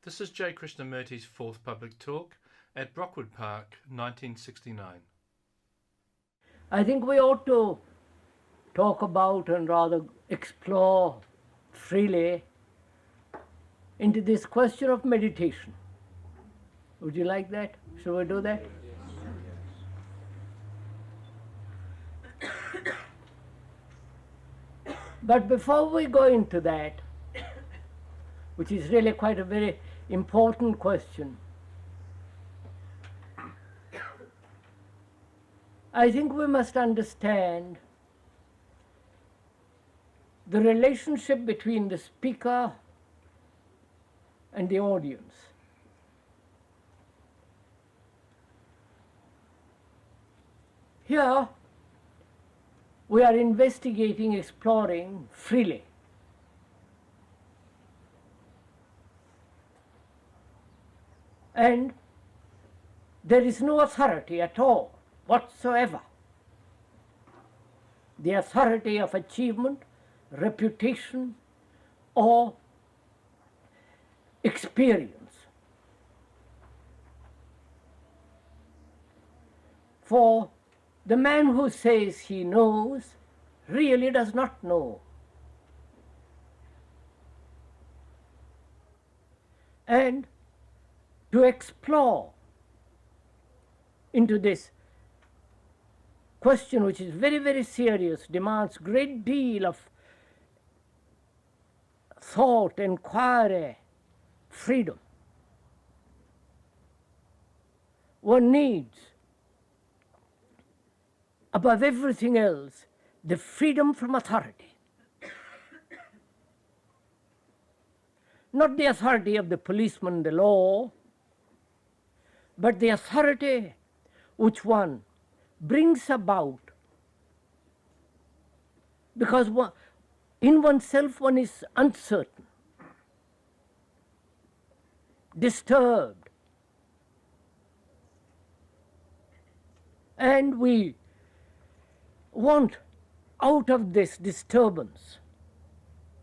This is J. Krishnamurti's fourth public talk at Brockwood Park, 1969. I think we ought to talk about and rather explore freely into this question of meditation. Would you like that? Shall we do that? But before we go into that, which is really quite a very important question, I think we must understand the relationship between the speaker and the audience. Here, we are investigating, exploring freely. And there is no authority at all whatsoever. The authority of achievement, reputation, or experience. For the man who says he knows really does not know. And to explore into this question, which is very, very serious, demands great deal of thought, inquiry, freedom. One needs, above everything else, the freedom from authority. Not the authority of the policeman, the law, but the authority which one brings about because in oneself one is uncertain, disturbed, and we want out of this disturbance,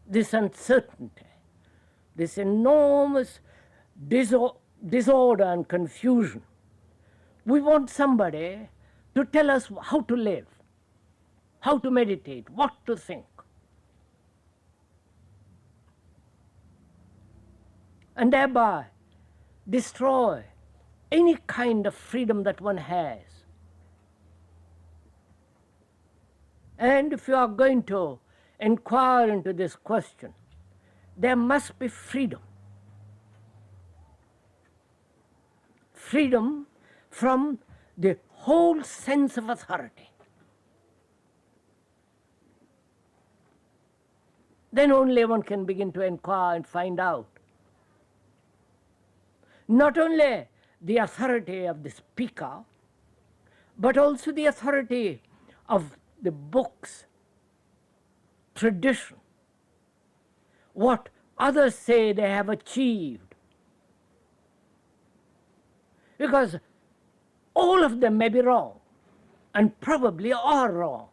this uncertainty, this enormous disorder and confusion, we want somebody to tell us how to live, how to meditate, what to think. And thereby destroy any kind of freedom that one has. And if you are going to inquire into this question, there must be freedom. Freedom from the whole sense of authority. Then only one can begin to inquire and find out not only the authority of the speaker, but also the authority of the books, tradition, what others say they have achieved. Because all of them may be wrong, and probably are wrong.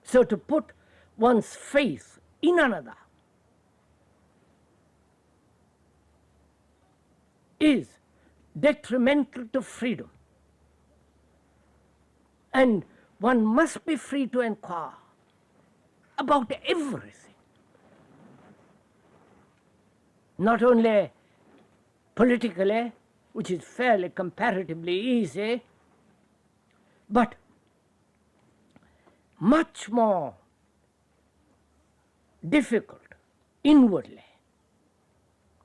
So to put one's faith in another is detrimental to freedom. And one must be free to inquire about everything. Not only politically, which is fairly comparatively easy, but much more difficult inwardly,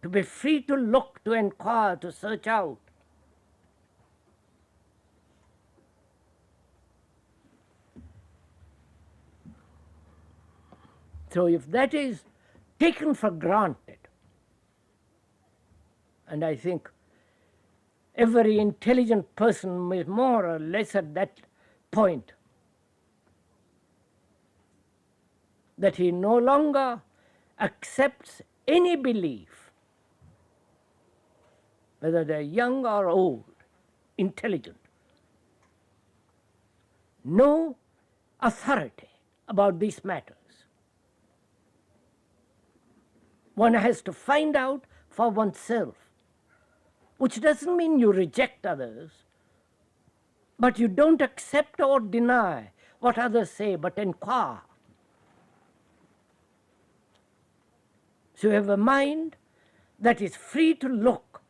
to be free to look, to inquire, to search out. So if that is taken for granted, and I think every intelligent person is more or less at that point, that he no longer accepts any belief, whether they're young or old, intelligent, no authority about these matters. One has to find out for oneself, which doesn't mean you reject others, but you don't accept or deny what others say, but inquire. So you have a mind that is free to look.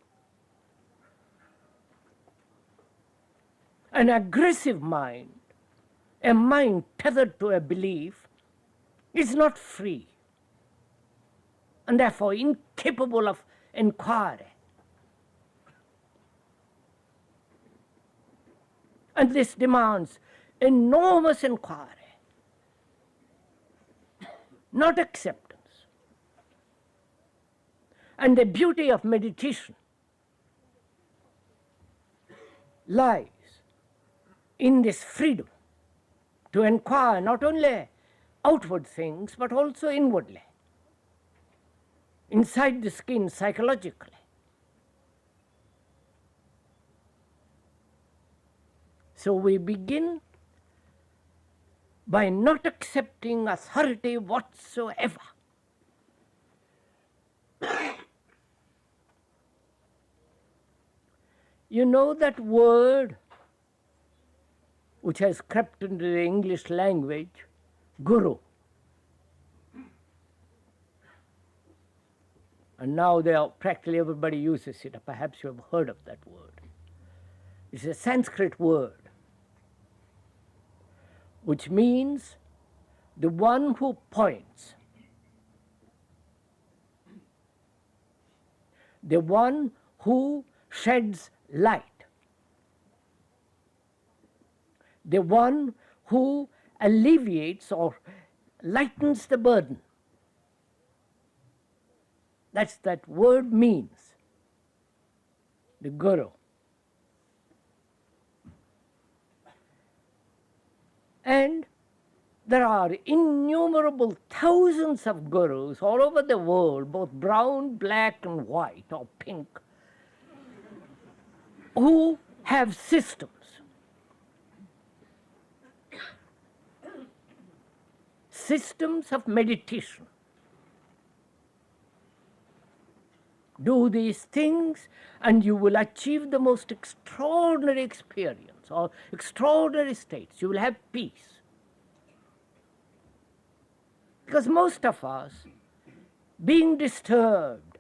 An aggressive mind, a mind tethered to a belief, is not free and therefore incapable of inquiry. And this demands enormous inquiry, not acceptance. And the beauty of meditation lies in this freedom to inquire not only outward things but also inwardly, inside the skin psychologically. So we begin by not accepting authority whatsoever. You know that word which has crept into the English language, guru. And now practically everybody uses it. Perhaps you have heard of that word. It's a Sanskrit word which means the one who points, the one who sheds light, the one who alleviates or lightens the burden. That's that word means, the guru. And there are innumerable thousands of gurus all over the world, both brown, black, and white, or pink, who have systems. Systems of meditation. Do these things and you will achieve the most extraordinary experience or extraordinary states. You will have peace. Because most of us, being disturbed,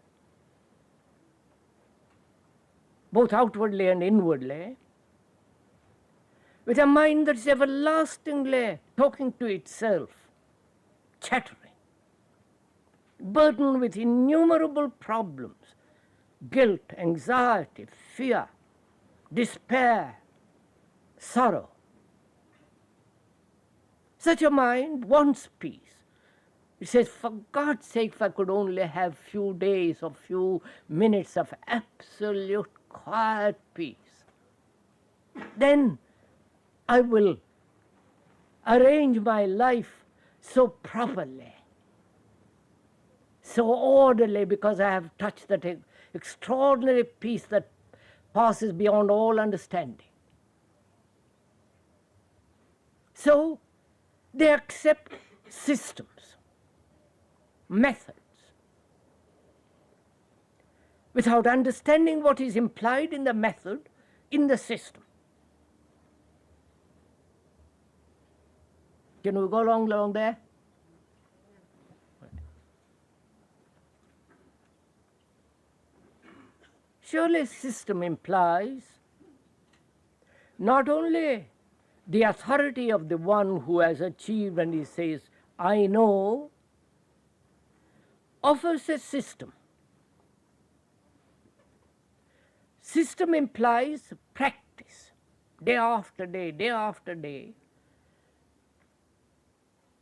both outwardly and inwardly, with a mind that is everlastingly talking to itself, chattering, burdened with innumerable problems, guilt, anxiety, fear, despair, sorrow. Such a mind wants peace. It says, for God's sake, if I could only have few days or few minutes of absolute quiet peace, then I will arrange my life so properly, so orderly, because I have touched that extraordinary peace that passes beyond all understanding. So they accept systems, methods, without understanding what is implied in the method, in the system. Can we go along there? Surely system implies not only the authority of the one who has achieved and he says, I know, offers a system. System implies practice, day after day, day after day,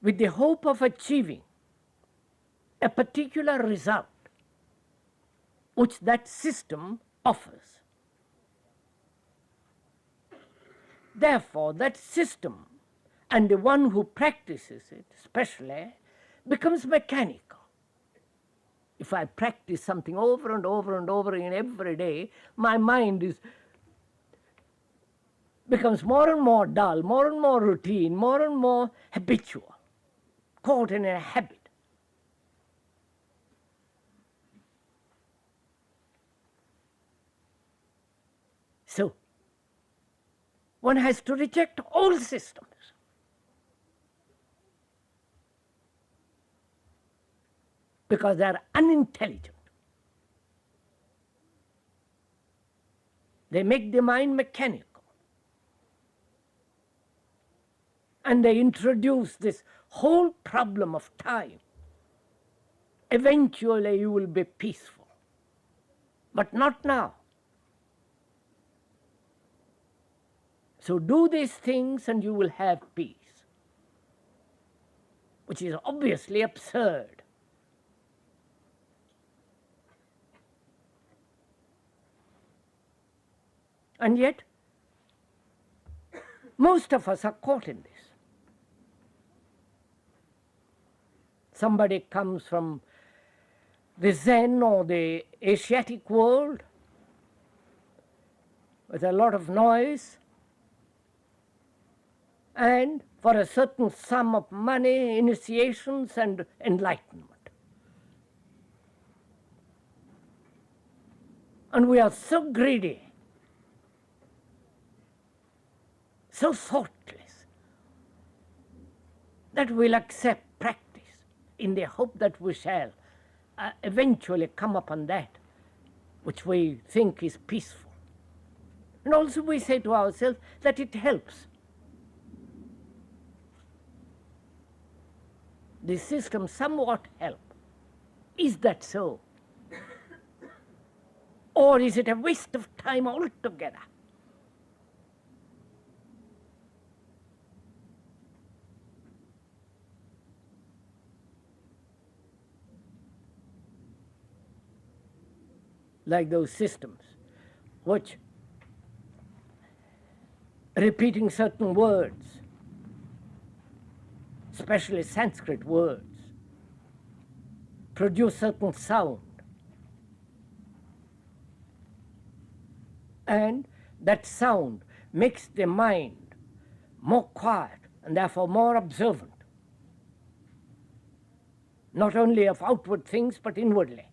with the hope of achieving a particular result which that system offers. Therefore, that system and the one who practices it especially becomes mechanical. If I practice something over and over and over again every day, my mind becomes more and more dull, more and more routine, more and more habitual, caught in a habit. So, one has to reject all systems. Because they are unintelligent. They make the mind mechanical. And they introduce this whole problem of time. Eventually you will be peaceful, but not now. So do these things and you will have peace, which is obviously absurd. And yet, most of us are caught in this. Somebody comes from the Zen or the Asiatic world with a lot of noise, and for a certain sum of money, initiations and enlightenment. And we are so greedy, so thoughtless, that we'll accept practice in the hope that we shall eventually come upon that which we think is peaceful. And also we say to ourselves that it helps. The system somewhat help. Is that so? Or is it a waste of time altogether? Like those systems which, repeating certain words, especially Sanskrit words, produce certain sound. And that sound makes the mind more quiet and therefore more observant, not only of outward things but inwardly.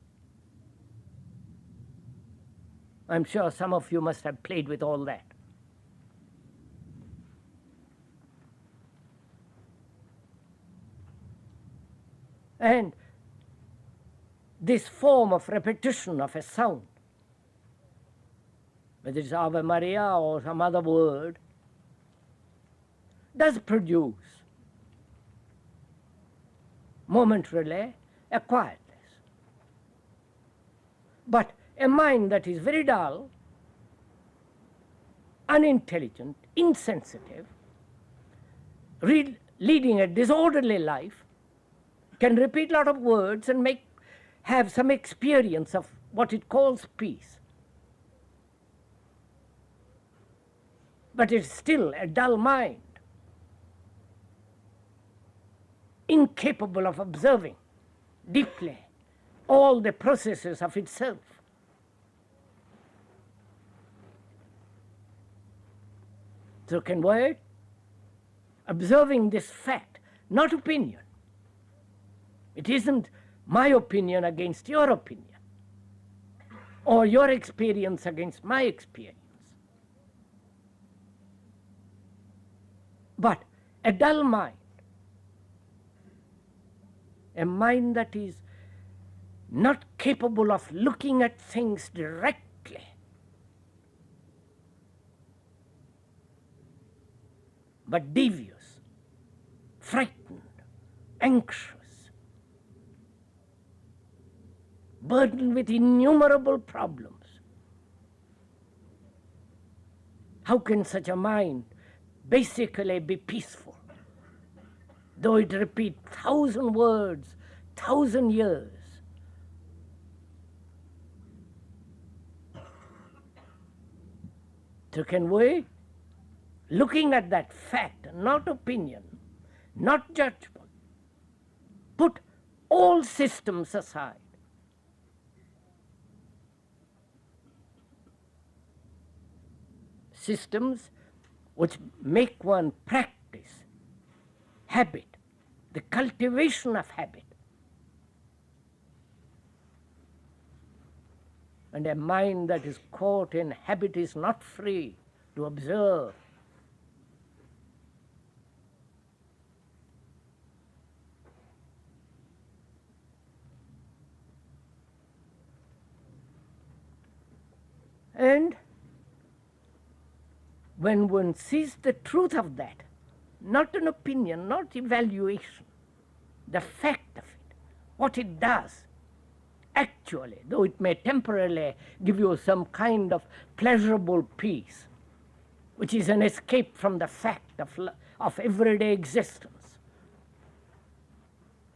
I'm sure some of you must have played with all that. And this form of repetition of a sound, whether it's Ave Maria or some other word, does produce momentarily a quietness. But a mind that is very dull, unintelligent, insensitive, leading a disorderly life, can repeat a lot of words and have some experience of what it calls peace. But it's still a dull mind, incapable of observing deeply all the processes of itself. So can we, observing this fact, not opinion. It isn't my opinion against your opinion, or your experience against my experience. But a dull mind, a mind that is not capable of looking at things directly, but devious, frightened, anxious, burdened with innumerable problems. How can such a mind basically be peaceful, though it repeat 1,000 words, 1,000 years? So can we, looking at that fact, not opinion, not judgment, put all systems aside? Systems which make one practice habit, the cultivation of habit. And a mind that is caught in habit is not free to observe. And when one sees the truth of that, not an opinion, not evaluation, the fact of it, what it does, actually, though it may temporarily give you some kind of pleasurable peace, which is an escape from the fact of everyday existence,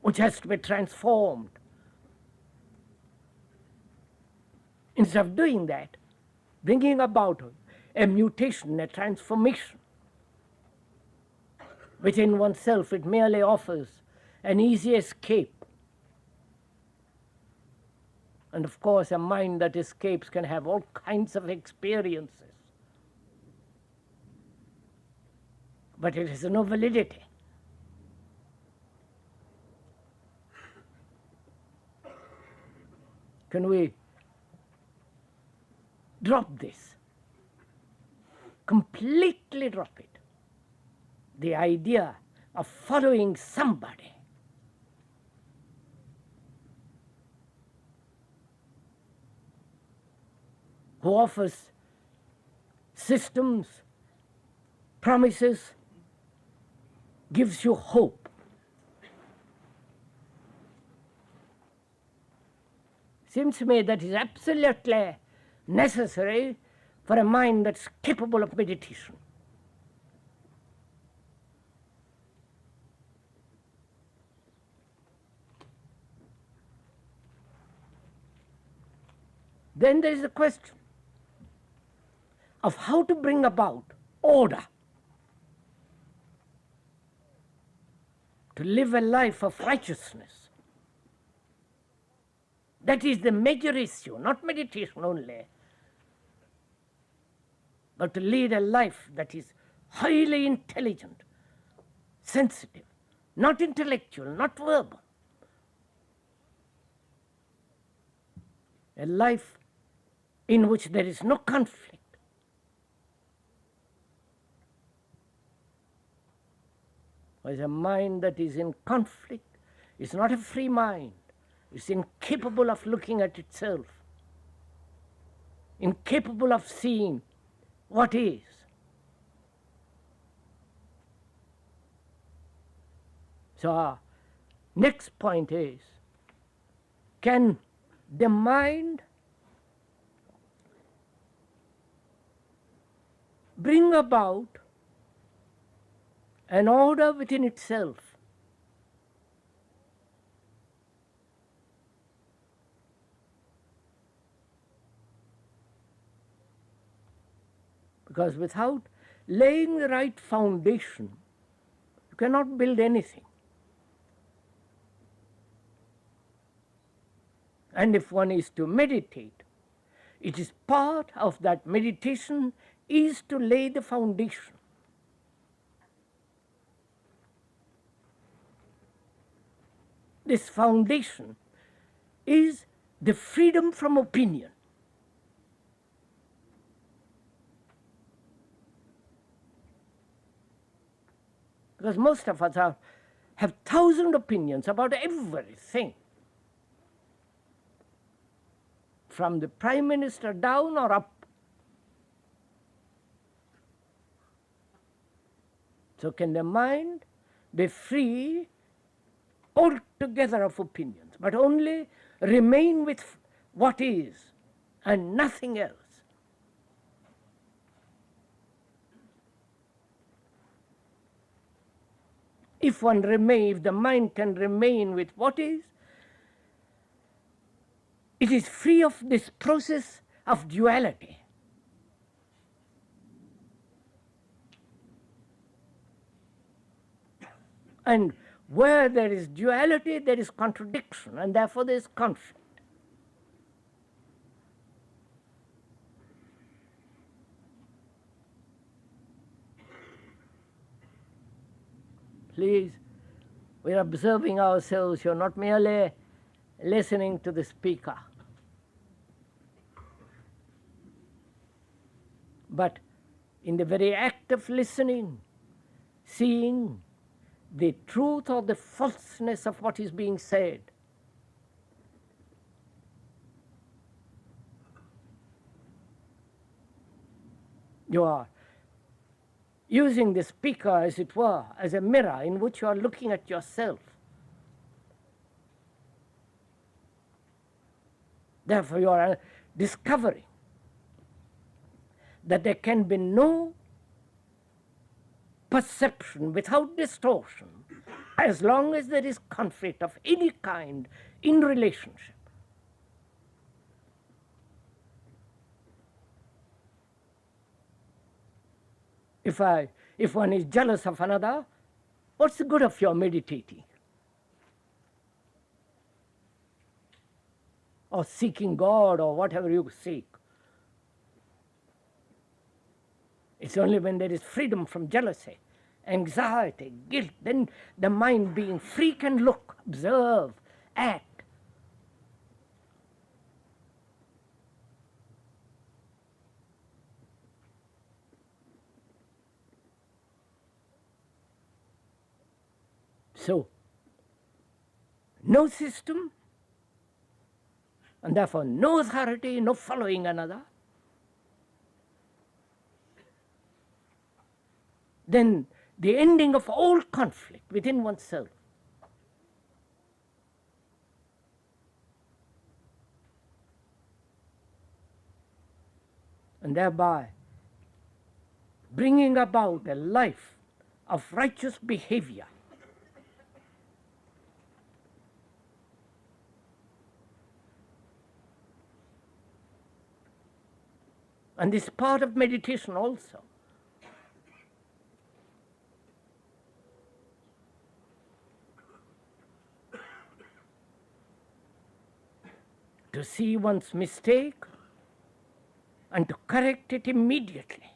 which has to be transformed. Instead of doing that, bringing about a mutation, a transformation, within oneself, it merely offers an easy escape. And of course, a mind that escapes can have all kinds of experiences. But it has no validity. Can we drop this? Completely drop it. The idea of following somebody. Who offers systems, promises, gives you hope. Seems to me that is absolutely necessary for a mind that's capable of meditation. Then there is the question of how to bring about order, to live a life of righteousness. That is the major issue, not meditation only, but to lead a life that is highly intelligent, sensitive, not intellectual, not verbal. A life in which there is no conflict. Whereas a mind that is in conflict is not a free mind. It's incapable of looking at itself, incapable of seeing what is. So our next point is, can the mind bring about an order within itself? Because without laying the right foundation, you cannot build anything. And if one is to meditate, it is part of that meditation is to lay the foundation. This foundation is the freedom from opinion. Because most of us have 1,000 opinions about everything, from the Prime Minister down or up. So can the mind be free altogether of opinions, but only remain with what is and nothing else? If the mind can remain with what is, it is free of this process of duality. And where there is duality, there is contradiction, and therefore there is conflict. Please, we are observing ourselves. You're not merely listening to the speaker. but in the very act of listening, seeing the truth or the falseness of what is being said. You are using the speaker, as it were, as a mirror in which you are looking at yourself. Therefore, you are discovering that there can be no perception without distortion as long as there is conflict of any kind in relationship. If one is jealous of another, what's the good of your meditating? Or seeking God, or whatever you seek. It's only when there is freedom from jealousy, anxiety, guilt, then the mind being free can look, observe, act. So, no system, and therefore no authority, no following another. Then the ending of all conflict within oneself. And thereby bringing about a life of righteous behavior. And this is part of meditation also. To see one's mistake and to correct it immediately.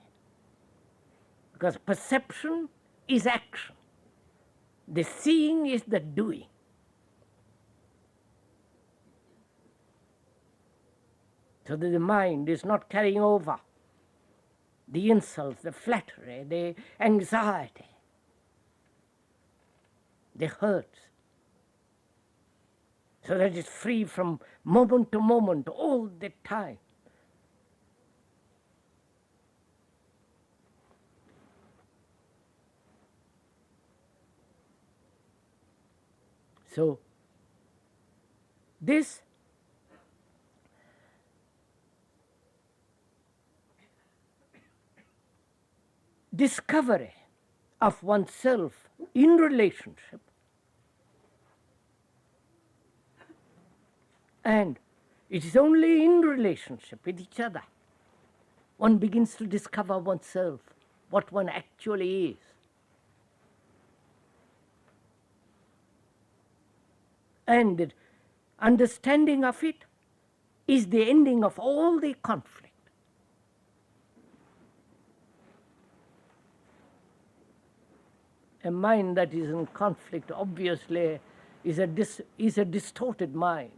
Because perception is action. The seeing is the doing. So that the mind is not carrying over the insults, the flattery, the anxiety, the hurts. So that it's free from moment to moment all the time. So this discovery of oneself in relationship, and it is only in relationship with each other one begins to discover oneself, what one actually is. And the understanding of it is the ending of all the conflict. A mind that is in conflict obviously is a distorted mind.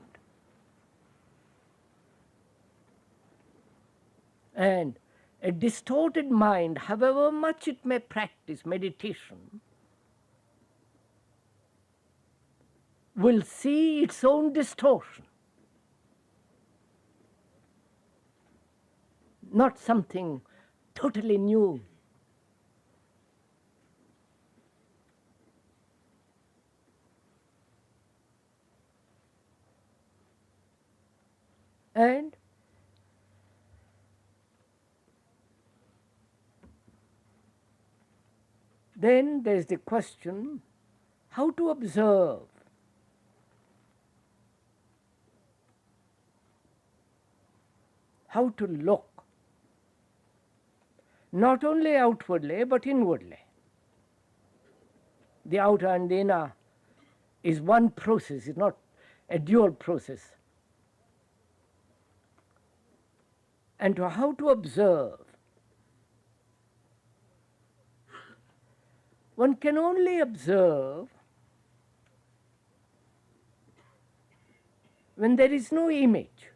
And a distorted mind, however much it may practice meditation, will see its own distortion, not something totally new. And then there's the question, how to observe. How to look, not only outwardly but inwardly. The outer and the inner is one process, it's not a dual process. And to how to observe. One can only observe when there is no image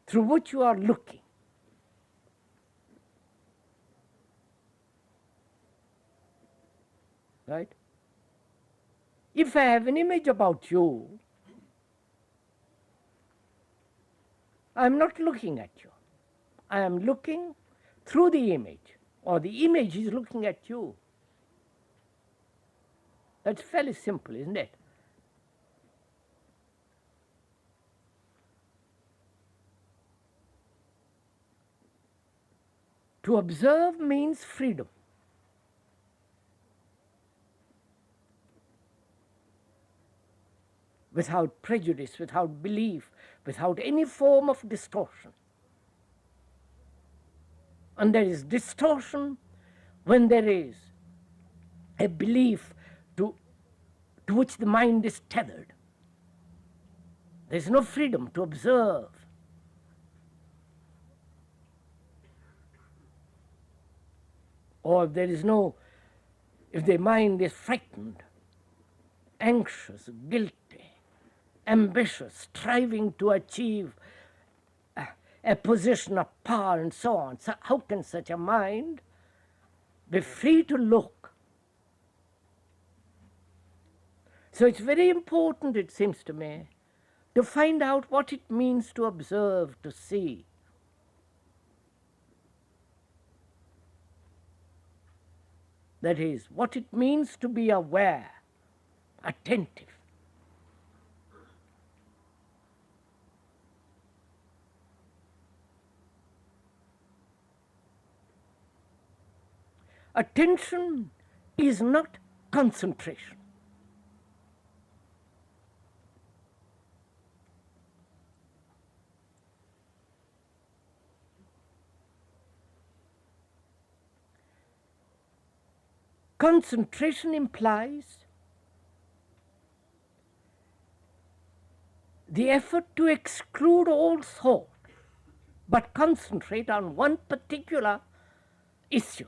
through which you are looking. right? If I have an image about you, I am not looking at you. I am looking through the image, or the image is looking at you. That's fairly simple, isn't it? To observe means freedom. Without prejudice, without belief, without any form of distortion. And there is distortion when there is a belief to which the mind is tethered. There is no freedom to observe. Or there is no, if the mind is frightened, anxious, guilty, ambitious, striving to achieve a position of power and so on. So how can such a mind be free to look? So it's very important, it seems to me, to find out what it means to observe, to see. That is, what it means to be aware, attentive. Attention is not concentration. Concentration implies the effort to exclude all thought, but concentrate on one particular issue.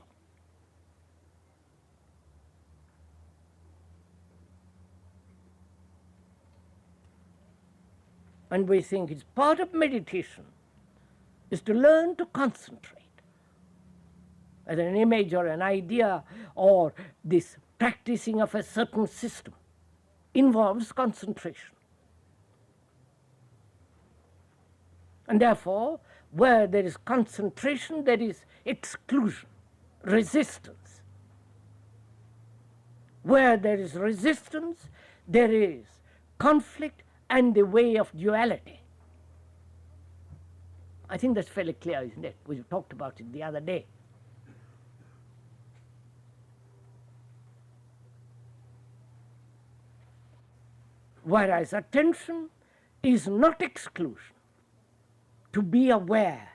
And we think it's part of meditation is to learn to concentrate. As an image or an idea or this practicing of a certain system involves concentration. And therefore, where there is concentration, there is exclusion, resistance. Where there is resistance, there is conflict and the way of duality. I think that's fairly clear, isn't it? We talked about it the other day. Whereas attention is not exclusion. To be aware.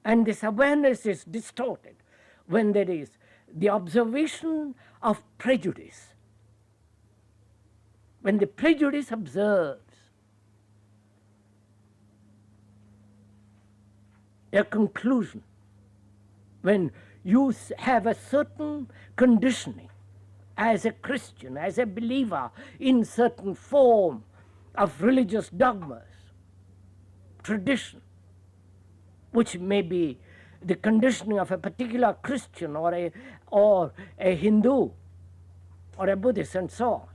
And this awareness is distorted when there is the observation of prejudice. When the prejudice observes a conclusion, when you have a certain conditioning as a Christian, as a believer in certain form of religious dogmas, tradition, which may be the conditioning of a particular Christian or a Hindu or a Buddhist and so on.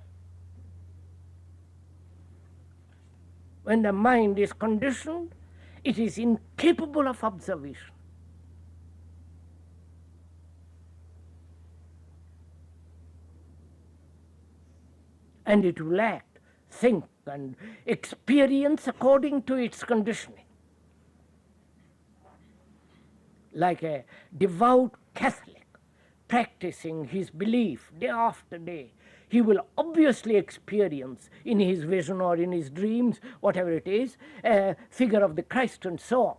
When the mind is conditioned, it is incapable of observation. And it will act, think, and experience according to its conditioning. Like a devout Catholic practicing his belief day after day, he will obviously experience in his vision or in his dreams, whatever it is, a figure of the Christ and so on.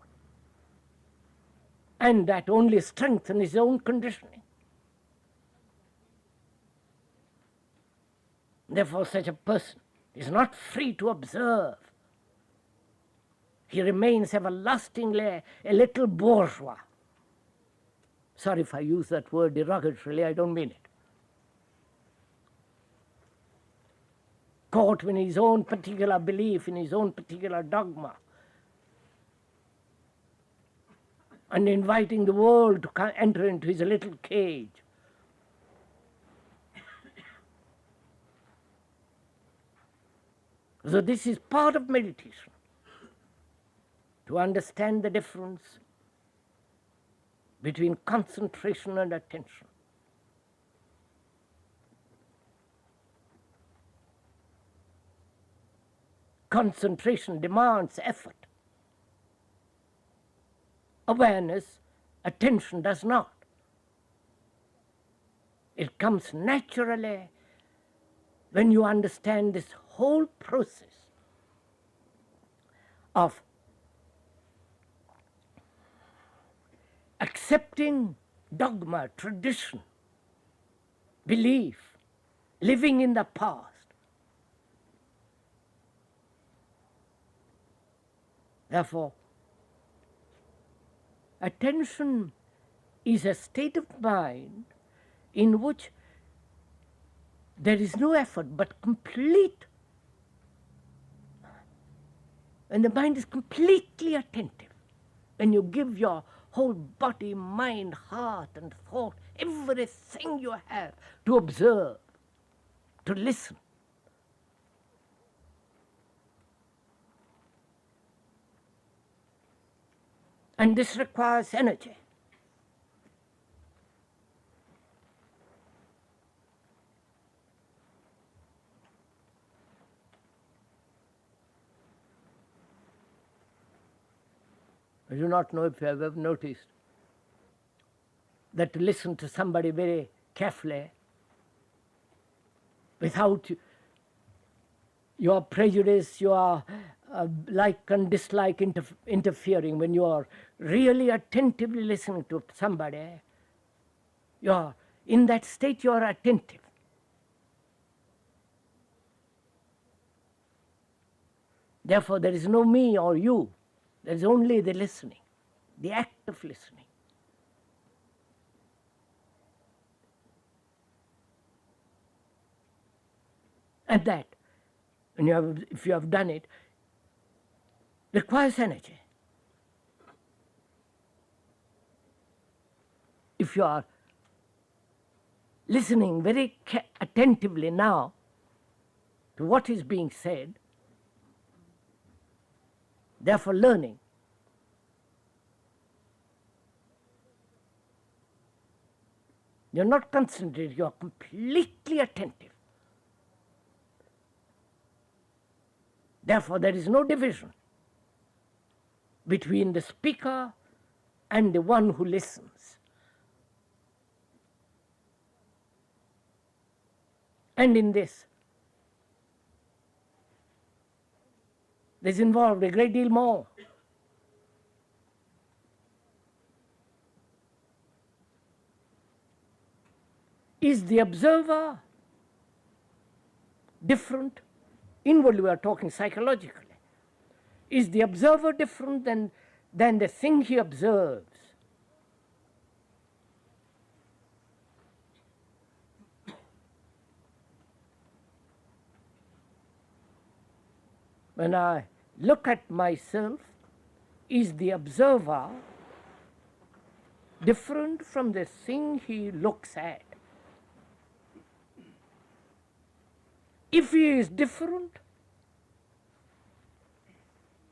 And that only strengthens his own conditioning. Therefore, such a person is not free to observe. He remains everlastingly a little bourgeois. Sorry if I use that word derogatorily, I don't mean it. Caught in his own particular belief, in his own particular dogma. and inviting the world to enter into his little cage. So this is part of meditation, to understand the difference between concentration and attention. Concentration demands effort. Awareness, attention does not. It comes naturally when you understand this whole process of accepting dogma, tradition, belief, living in the past. Therefore, attention is a state of mind in which there is no effort but complete, and the mind is completely attentive. When you give your whole body, mind, heart and thought, everything you have to observe, to listen. And this requires energy. I do not know if you have ever noticed that to listen to somebody very carefully, without your prejudice, your like and dislike interfering, when you are really attentively listening to somebody, you're in that state, you are attentive. Therefore, there is no me or you. There is only the listening, the act of listening. And that, if you have done it, requires energy. If you are listening very attentively now to what is being said, therefore learning, you're not concentrated, you're completely attentive. Therefore, there is no division between the speaker and the one who listens. And in this, there's involved a great deal more. Is the observer different? Inwardly, we are talking psychologically. Is the observer different than the thing he observes? When I look at myself, is the observer different from the thing he looks at? If he is different,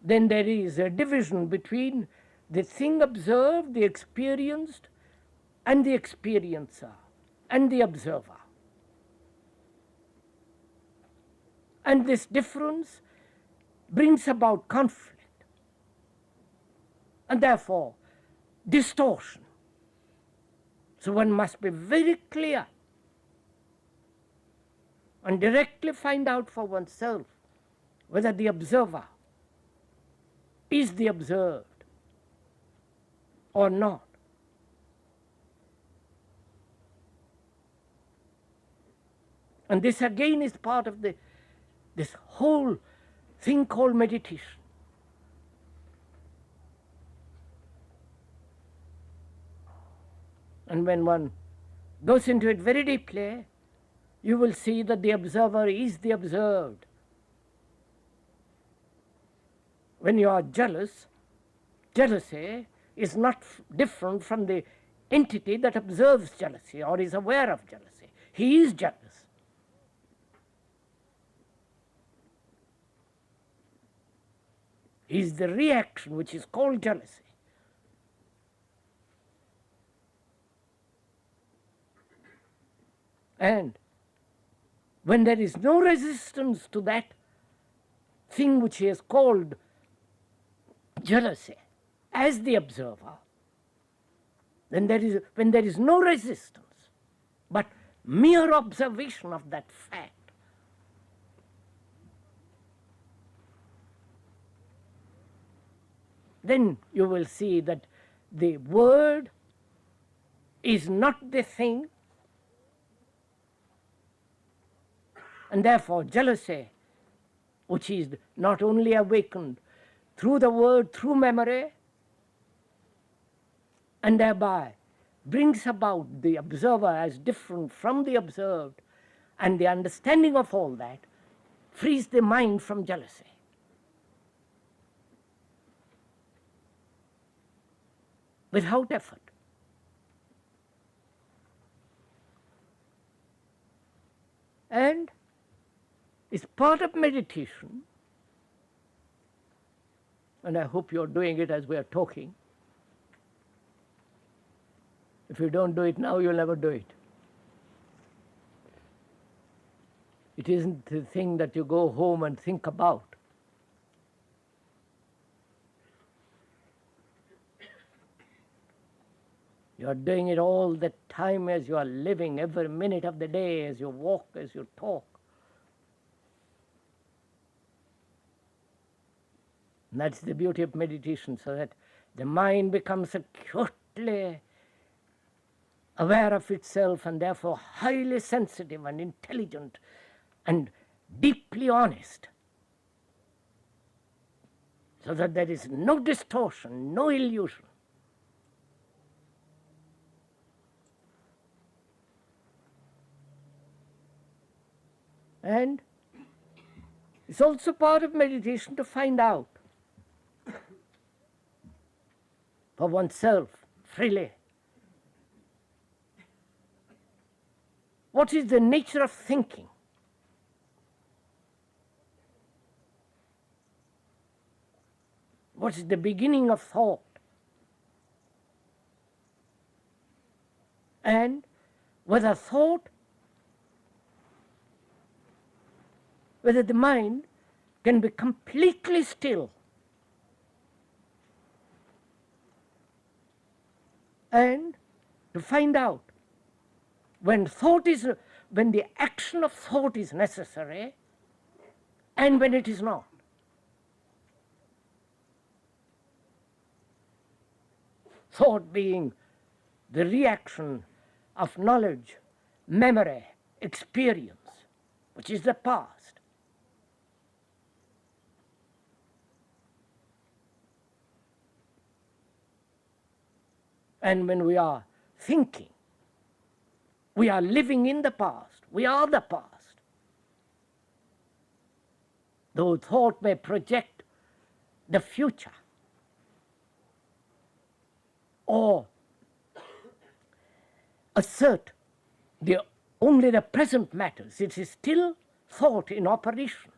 then there is a division between the thing observed, the experienced, and the experiencer, and the observer. And this difference brings about conflict, and therefore distortion. So one must be very clear and directly find out for oneself whether the observer is the observed or not. And this again is part of this whole thing called meditation. And when one goes into it very deeply, you will see that the observer is the observed. When you are jealous, jealousy is not different from the entity that observes jealousy or is aware of jealousy. He is jealous. He is the reaction which is called jealousy. And when there is no resistance to that thing which he has called jealousy as the observer, then when there is no resistance, but mere observation of that fact, then you will see that the word is not the thing, and therefore jealousy, which is not only awakened through the word, through memory, and thereby brings about the observer as different from the observed, and the understanding of all that frees the mind from jealousy. Without effort. And it's part of meditation, and I hope you're doing it as we are talking. If you don't do it now, you'll never do it. It isn't the thing that you go home and think about. You are doing it all the time as you are living, every minute of the day, as you walk, as you talk. And that's the beauty of meditation, so that the mind becomes acutely aware of itself and therefore highly sensitive and intelligent and deeply honest, so that there is no distortion, no illusion. And it's also part of meditation to find out for oneself freely what is the nature of thinking. What is the beginning of thought? And whether the mind can be completely still and to find out when the action of thought is necessary and when it is not. Thought being the reaction of knowledge, memory, experience, which is the past. And when we are thinking, we are living in the past. We are the past. Though thought may project the future or assert only the present matters, it is still thought in operation.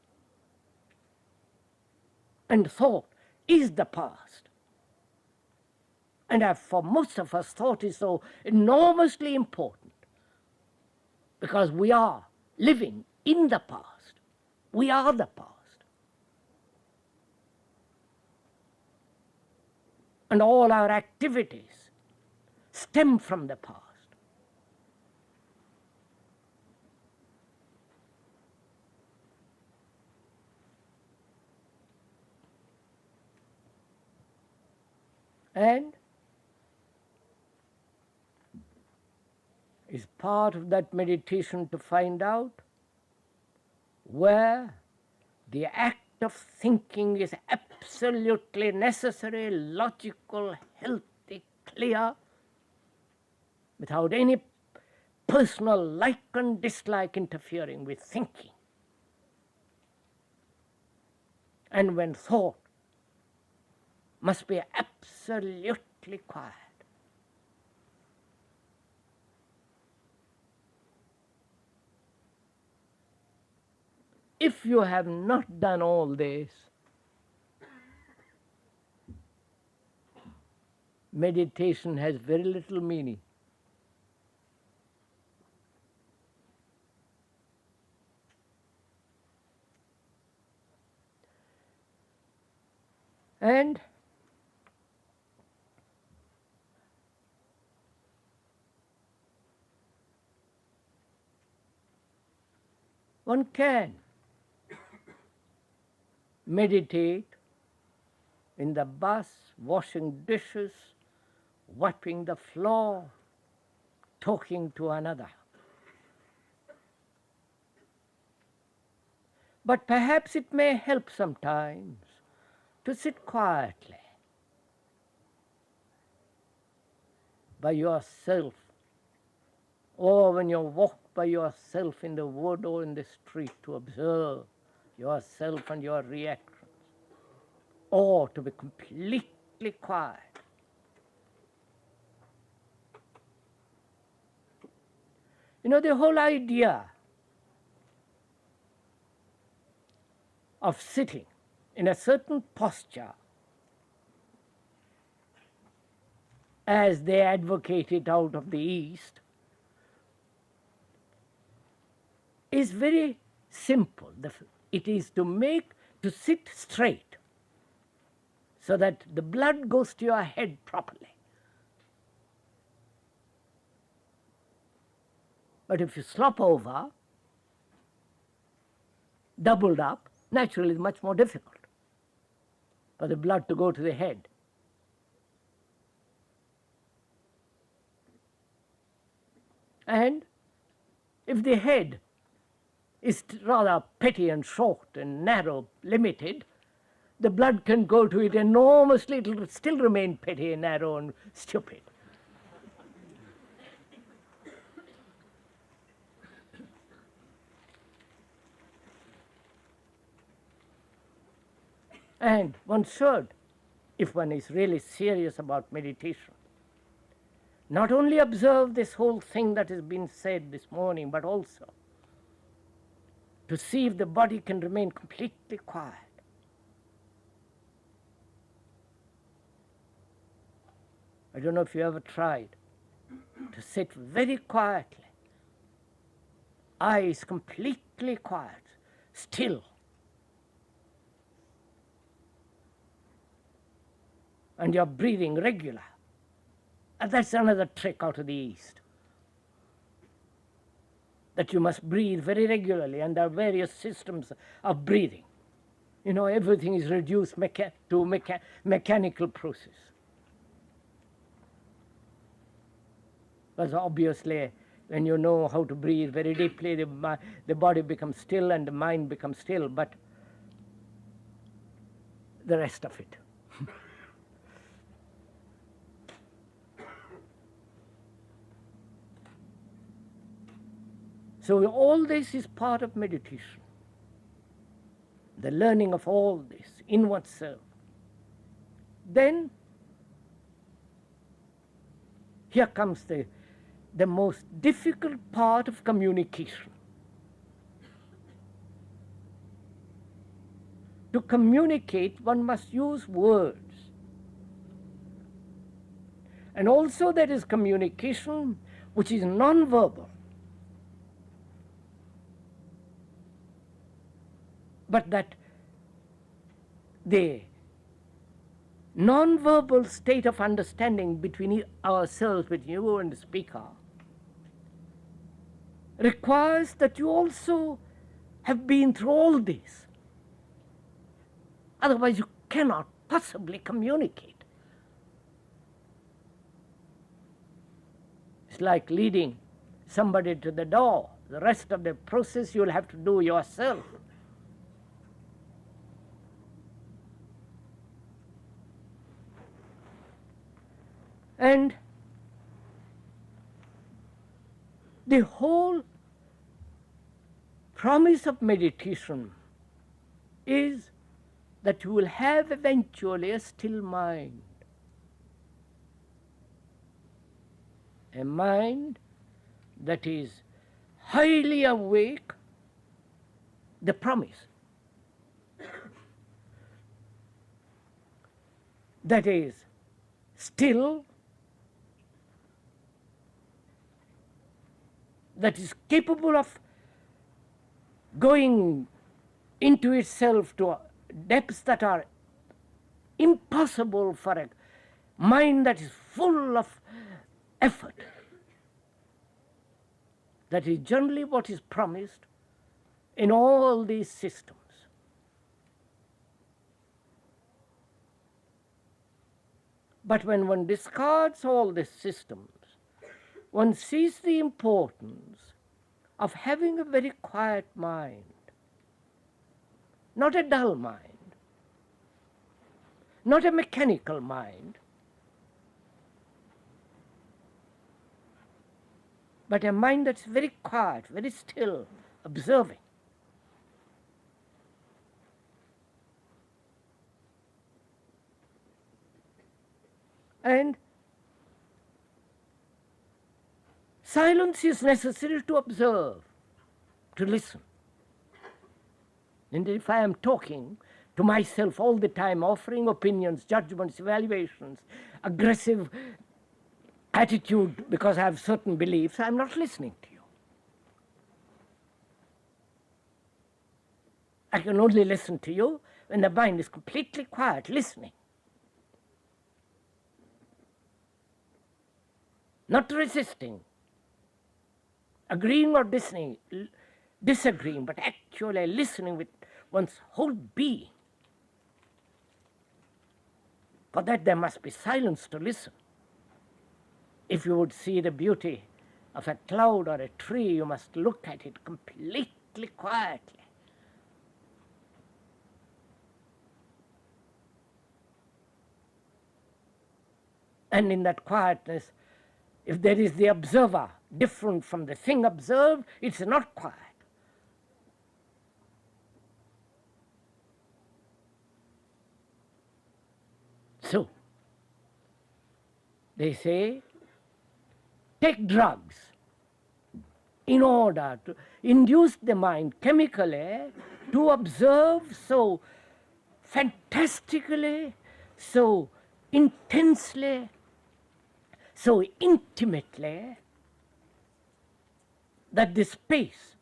And thought is the past. And for most of us, thought is so enormously important because we are living in the past. We are the past. And all our activities stem from the past. And is part of that meditation to find out where the act of thinking is absolutely necessary, logical, healthy, clear, without any personal like and dislike interfering with thinking. And when thought must be absolutely completely quiet. If you have not done all this, meditation has very little meaning. And one can meditate in the bus, washing dishes, wiping the floor, talking to another. But perhaps it may help sometimes to sit quietly by yourself, or when you walk by yourself in the wood or in the street, to observe yourself and your reactions, or to be completely quiet. You know, the whole idea of sitting in a certain posture, as they advocate it out of the East, is very simple. It is to sit straight so that the blood goes to your head properly. But if you slop over, doubled up, naturally it's much more difficult for the blood to go to the head. And if the head is rather petty and short and narrow, limited, the blood can go to it enormously, it will still remain petty and narrow and stupid. And one should, if one is really serious about meditation, not only observe this whole thing that has been said this morning, but also to see if the body can remain completely quiet. I don't know if you ever tried to sit very quietly, eyes completely quiet, still. And you're breathing regular. And that's another trick out of the East, that you must breathe very regularly, and there are various systems of breathing. You know, everything is reduced to mechanical process. Because obviously, when you know how to breathe very deeply, the body becomes still and the mind becomes still, but the rest of it. So all this is part of meditation. The learning of all this in oneself. Then here comes the most difficult part of communication. To communicate, one must use words. And also there is communication which is non-verbal. But that the non-verbal state of understanding between ourselves, between you and the speaker, requires that you also have been through all this. Otherwise you cannot possibly communicate. It's like leading somebody to the door. The rest of the process you'll have to do yourself. And the whole promise of meditation is that you will have eventually a still mind. a mind that is highly awake, the promise. That is still, that is capable of going into itself to depths that are impossible for a mind that is full of effort. That is generally what is promised in all these systems. But when one discards all these systems, one sees the importance of having a very quiet mind, not a dull mind, not a mechanical mind, but a mind that's very quiet, very still, observing. And silence is necessary to observe, to listen. And if I am talking to myself all the time, offering opinions, judgments, evaluations, aggressive attitude because I have certain beliefs, I am not listening to you. I can only listen to you when the mind is completely quiet, listening. Not resisting, agreeing or disagreeing, but actually listening with one's whole being. For that there must be silence to listen. If you would see the beauty of a cloud or a tree, you must look at it completely quietly. And in that quietness, if there is the observer different from the thing observed, it's not quiet. So, they say, take drugs in order to induce the mind chemically to observe so fantastically, so intensely, so intimately, that the space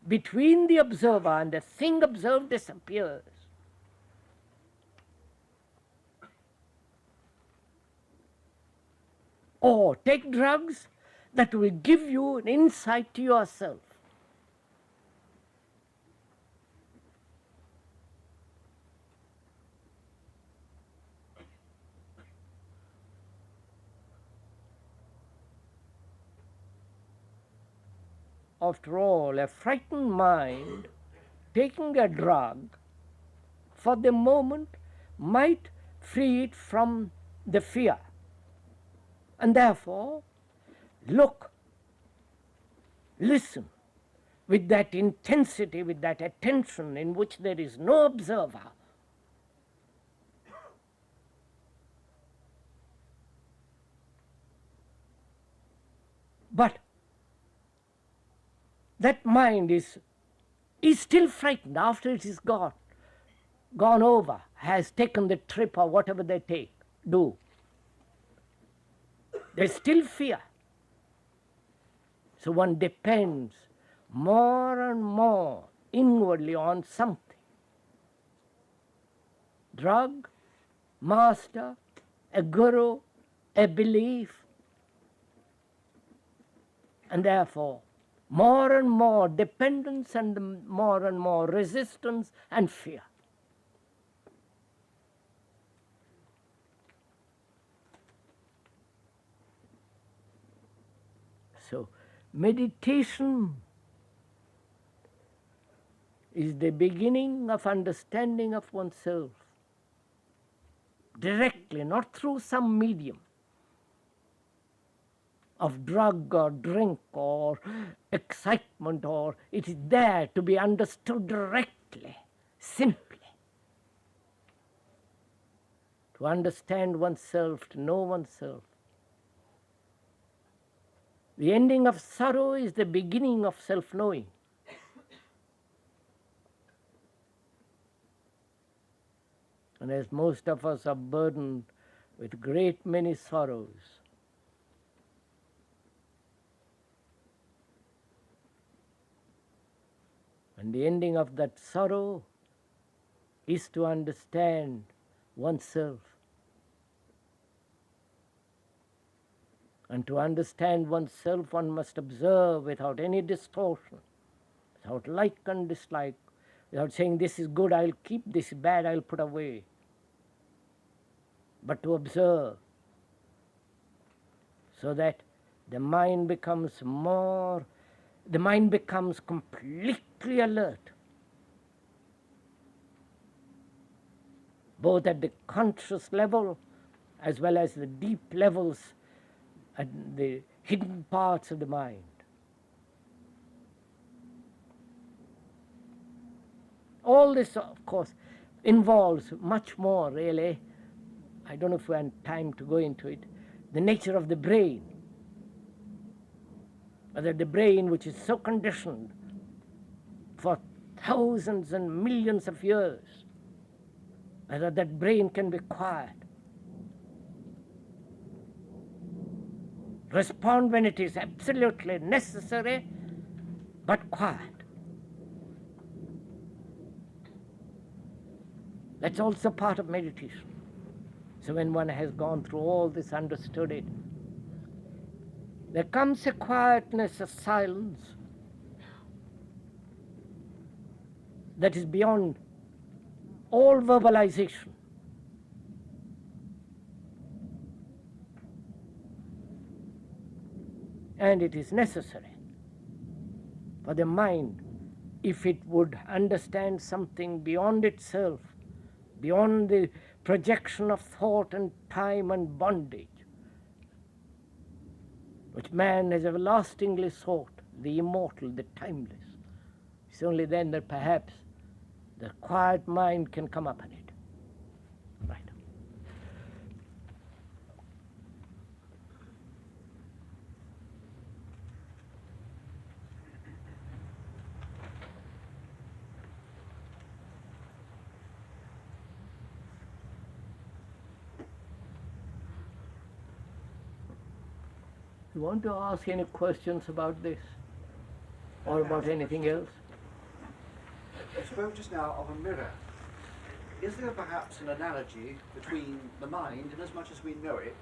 between the observer and the thing observed disappears. Or take drugs that will give you an insight to yourself. After all, a frightened mind taking a drug for the moment might free it from the fear. And therefore, look, listen with that intensity, with that attention in which there is no observer. But that mind is still frightened after it is gone over, has taken the trip or whatever they do. There's still fear. So one depends more and more inwardly on something. Drug, master, a guru, a belief, and therefore more and more dependence and more resistance and fear. So meditation is the beginning of understanding of oneself directly, not through some medium of drug or drink or excitement, or it is there to be understood directly, simply. To understand oneself, to know oneself. The ending of sorrow is the beginning of self-knowing. And as most of us are burdened with great many sorrows, and the ending of that sorrow is to understand oneself. And to understand oneself, one must observe without any distortion, without like and dislike, without saying this is good, I'll keep, this is bad, I'll put away. But to observe, so that the mind becomes completely alert, both at the conscious level as well as the deep levels at the hidden parts of the mind. All this, of course, involves much more, really. I don't know if we have time to go into it. The nature of the brain. Whether the brain, which is so conditioned for thousands and millions of years, whether that brain can be quiet, respond when it is absolutely necessary, but quiet. That's also part of meditation. So when one has gone through all this, understood it, there comes a quietness, a silence that is beyond all verbalization. And it is necessary for the mind, if it would understand something beyond itself, beyond the projection of thought and time and bondage, which man has everlastingly sought, the immortal, the timeless. It's only then that perhaps the quiet mind can come upon it. Right. You want to ask any questions about this or about anything else? You spoke just now of a mirror. Is there perhaps an analogy between the mind, in as much as we know it,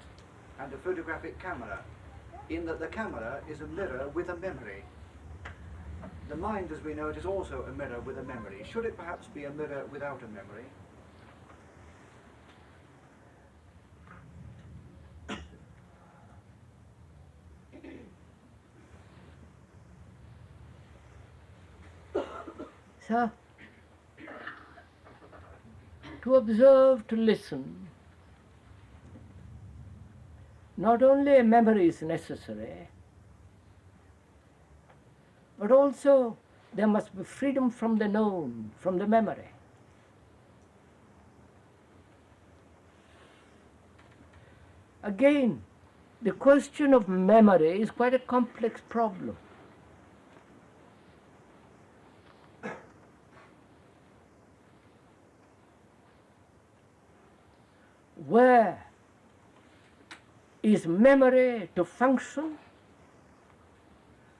and a photographic camera, in that the camera is a mirror with a memory? The mind, as we know it, is also a mirror with a memory. Should it perhaps be a mirror without a memory? Sir, to observe, to listen, not only a memory is necessary, but also there must be freedom from the known, from the memory. Again, the question of memory is quite a complex problem. Where is memory to function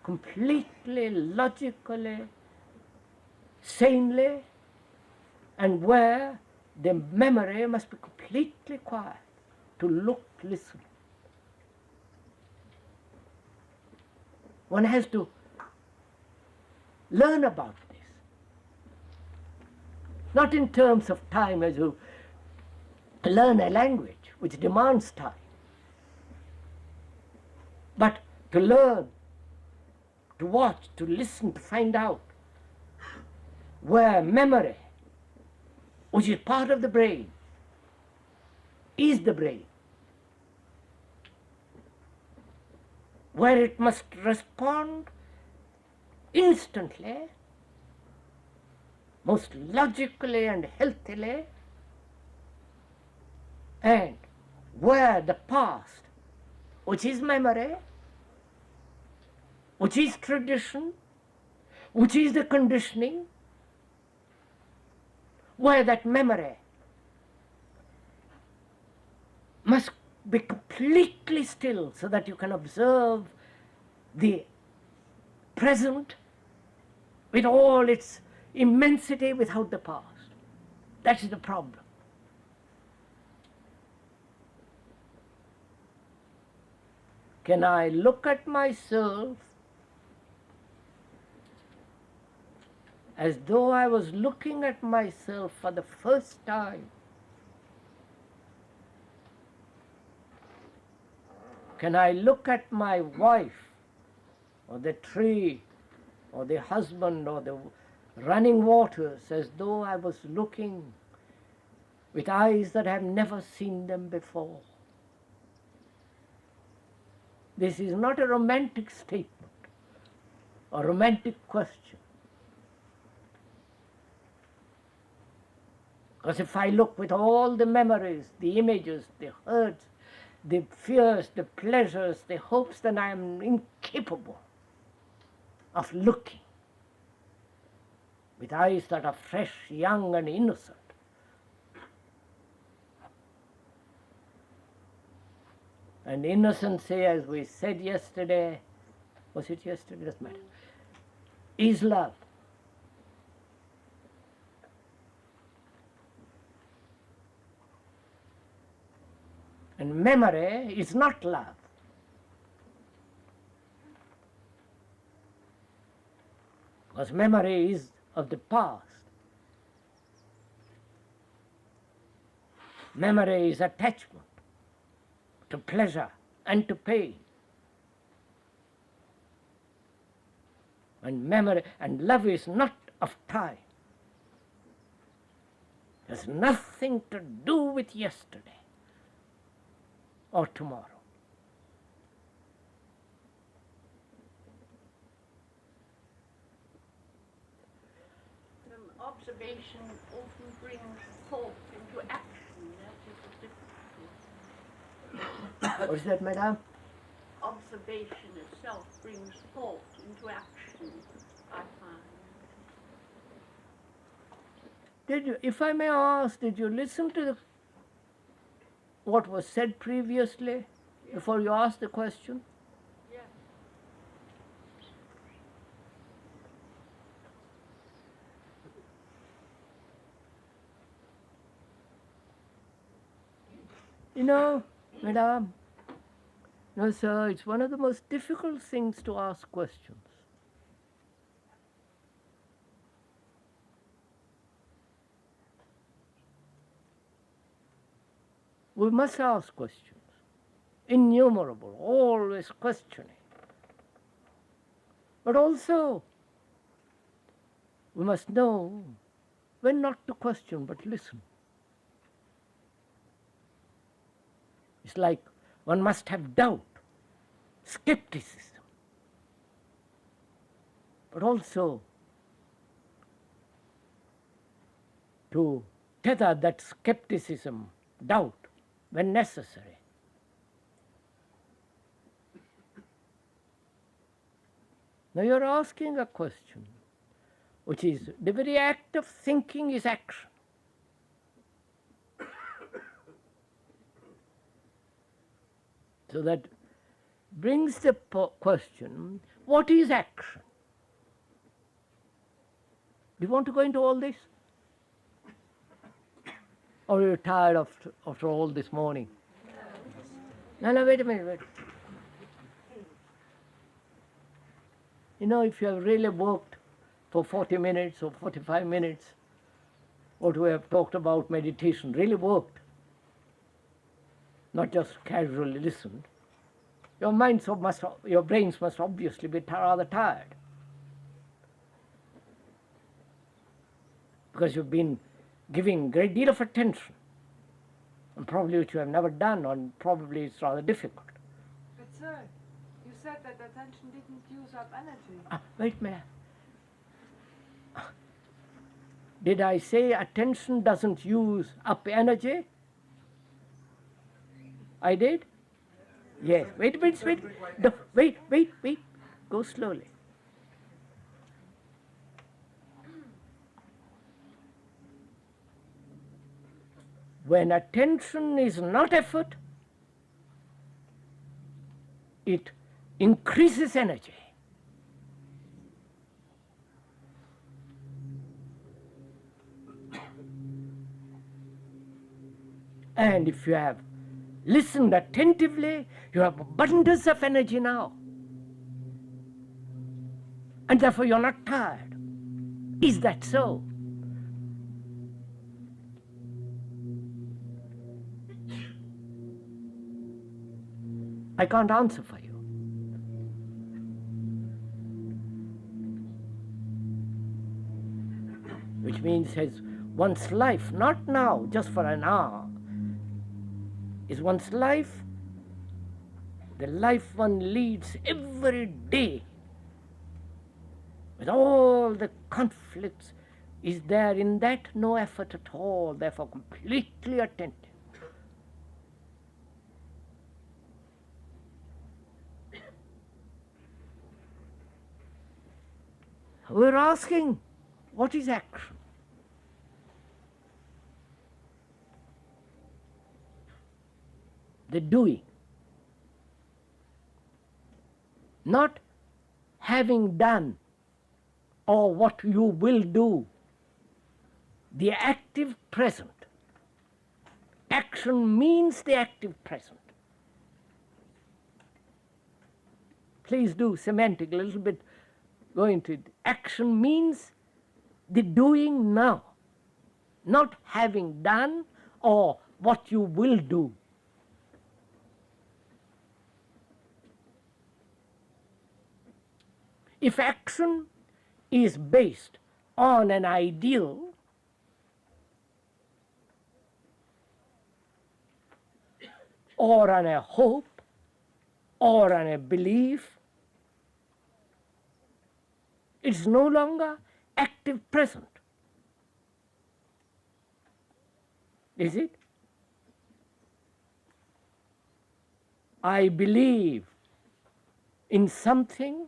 completely, logically, sanely, and where the memory must be completely quiet, to look, listen. One has to learn about this, not in terms of time as you learn a language which demands time, but to learn, to watch, to listen, to find out where memory, which is part of the brain, is the brain, where it must respond instantly, most logically and healthily, and where the past, which is memory, which is tradition, which is the conditioning, where that memory must be completely still so that you can observe the present with all its immensity without the past. That is the problem. Can I look at myself as though I was looking at myself for the first time? Can I look at my wife, or the tree, or the husband, or the running waters as though I was looking with eyes that have never seen them before? This is not a romantic statement, a romantic question. Because if I look with all the memories, the images, the hurts, the fears, the pleasures, the hopes, then I am incapable of looking with eyes that are fresh, young, and innocent. And innocency, as we said yesterday, was it yesterday? Doesn't matter, is love. And memory is not love. Because memory is of the past. Memory is attachment to pleasure and to pain. And memory and love is not of time. It has nothing to do with yesterday or tomorrow. Observation often brings thought into action. That is the difficulty. What is that, madam? Observation itself brings thought into action, I find. Did you, if I may ask, did you listen to what was said previously before you asked the question? Yes. You know, madam, no, sir, it's one of the most difficult things to ask questions. We must ask questions, innumerable, always questioning. But also, we must know when not to question but listen. It's like one must have doubt, skepticism, but also to tether that skepticism, doubt, when necessary. Now you're asking a question, which is the very act of thinking is action. So that brings the question, what is action? Do you want to go into all this? Or are you tired after all this morning? No, wait a minute. You know, if you have really worked for 40 minutes or 45 minutes, what we have talked about meditation really worked, not just casually listened, your brains must obviously be rather tired. Because you've been giving a great deal of attention, and probably which you have never done, and probably it's rather difficult. But sir, you said that attention didn't use up energy. Wait a minute. Did I say attention doesn't use up energy? I did? Yes. Wait. Go slowly. When attention is not effort, it increases energy. And if you have listened attentively, you have abundance of energy now. And therefore you're not tired. Is that so? I can't answer for you. Which means his one's life, not now, just for an hour, is one's life, the life one leads every day, with all the conflicts, is there in that no effort at all, therefore completely attentive. We're asking, what is action? The doing. Not having done or what you will do. The active present. Action means the active present. Please do semantic a little bit. Go into it. Action means the doing now, not having done or what you will do. If action is based on an ideal, or on a hope, or on a belief, it's no longer active present. Is it? I believe in something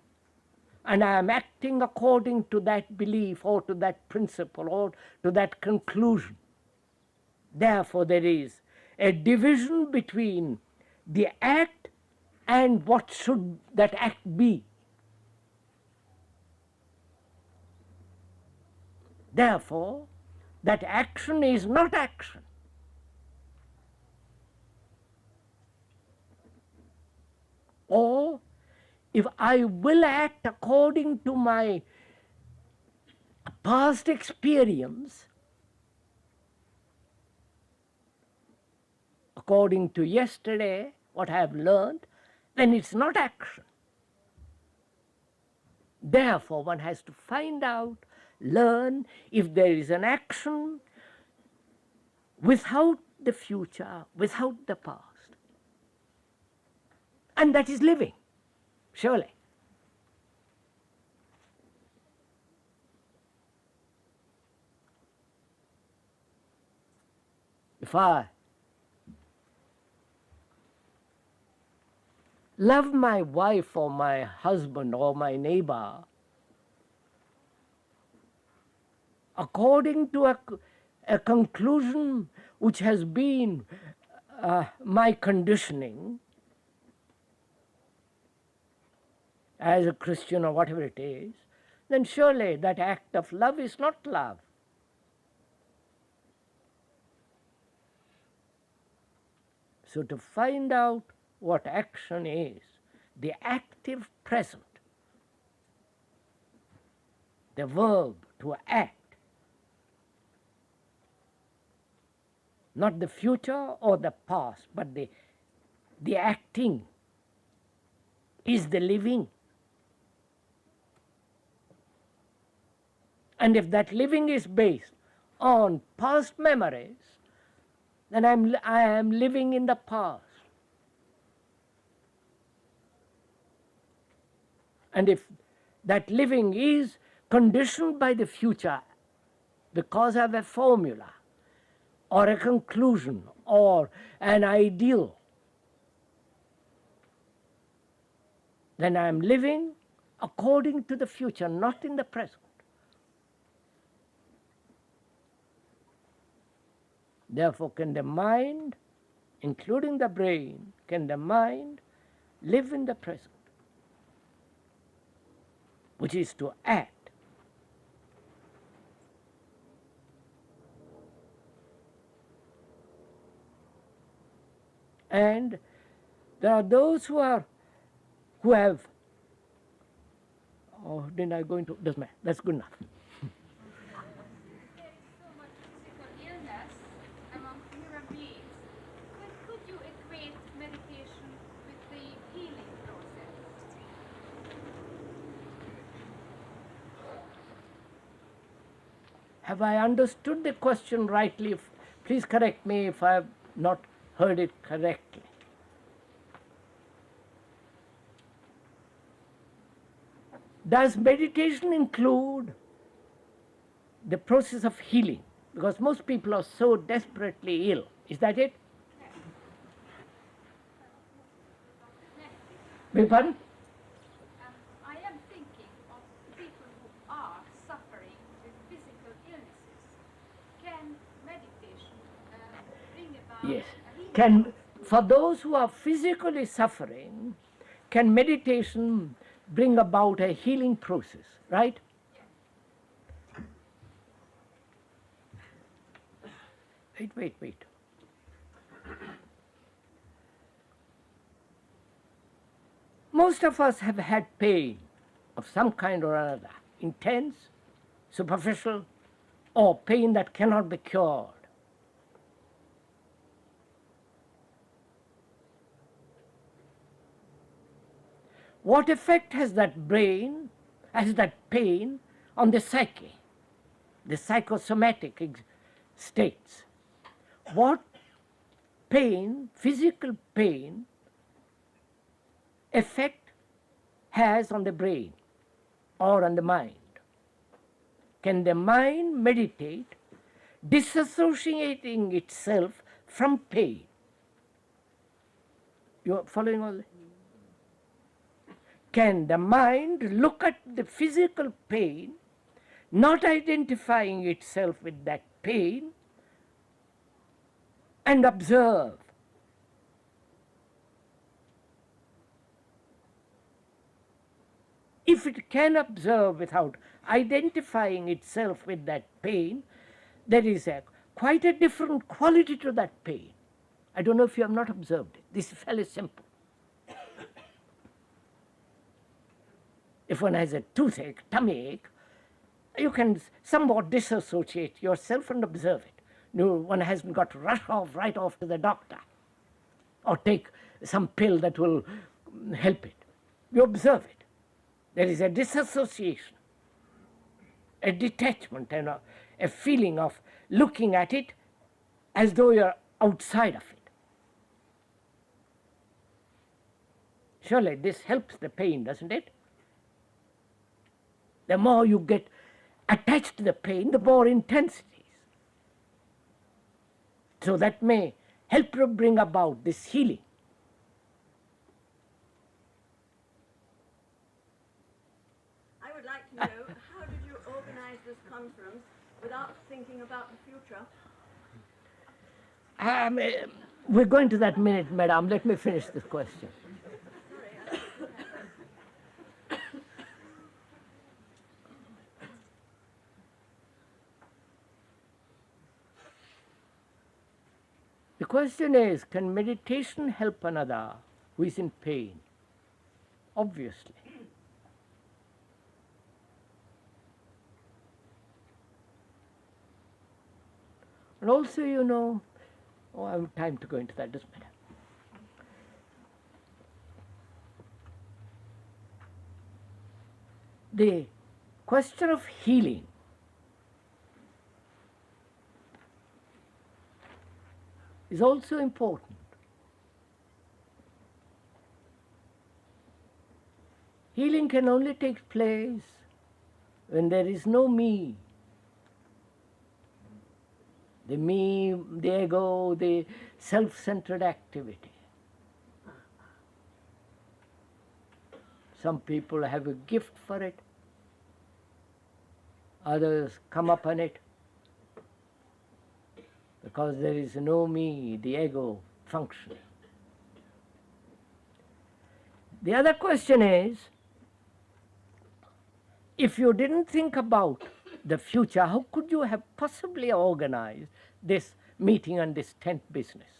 and I am acting according to that belief or to that principle or to that conclusion. Therefore, there is a division between the act and what should that act be. Therefore, that action is not action. Or, if I will act according to my past experience, according to yesterday, what I have learned, then it's not action. Therefore, one has to find out, learn if there is an action without the future, without the past. And that is living, surely. If I love my wife or my husband or my neighbor according to a conclusion which has been my conditioning as a Christian or whatever it is, then surely that act of love is not love. So to find out what action is, the active present, the verb to act, not the future or the past, but the acting is the living. And if that living is based on past memories, then I am living in the past. And if that living is conditioned by the future because of a formula or a conclusion or an ideal, then I am living according to the future, not in the present. Therefore, can the mind, including the brain, can the mind live in the present, which is to act. And there are those who have, oh, didn't I go into, doesn't matter, that's good enough. There is so much physical illness among human beings. Could you equate meditation with the healing process? Have I understood the question rightly? Please correct me if I have not heard it correctly. Does meditation include the process of healing? Because most people are so desperately ill. Is that it? Beg your pardon? I am thinking of people who are suffering with physical illnesses. Can meditation bring about Yes. a healing? For those who are physically suffering, can meditation bring about a healing process, right? Wait. Most of us have had pain of some kind or another, intense, superficial, or pain that cannot be cured. What effect has that pain on the psyche, the psychosomatic states? What pain, physical pain, effect has on the brain or on the mind? Can the mind meditate, disassociating itself from pain? You are following all this? Can the mind look at the physical pain, not identifying itself with that pain, and observe? If it can observe without identifying itself with that pain, there is quite a different quality to that pain. I don't know if you have not observed it. This is fairly simple. If one has a toothache, tummy ache, you can somewhat disassociate yourself and observe it. No, one hasn't got to rush right off to the doctor or take some pill that will help it. You observe it. There is a disassociation, a detachment, and a feeling of looking at it as though you're outside of it. Surely this helps the pain, doesn't it? The more you get attached to the pain, the more intense it is. So that may help to bring about this healing. I would like to know, how did you organize this conference without thinking about the future? We're going to that minute, madam. Let me finish this question. The question is, can meditation help another who is in pain? Obviously. And also, you know, I have time to go into that, doesn't matter. The question of healing is also important. Healing can only take place when there is no me. The me, the ego, the self-centered activity. Some people have a gift for it. Others come upon it because there is no me, the ego functioning. The other question is, if you didn't think about the future, how could you have possibly organized this meeting and this tent business?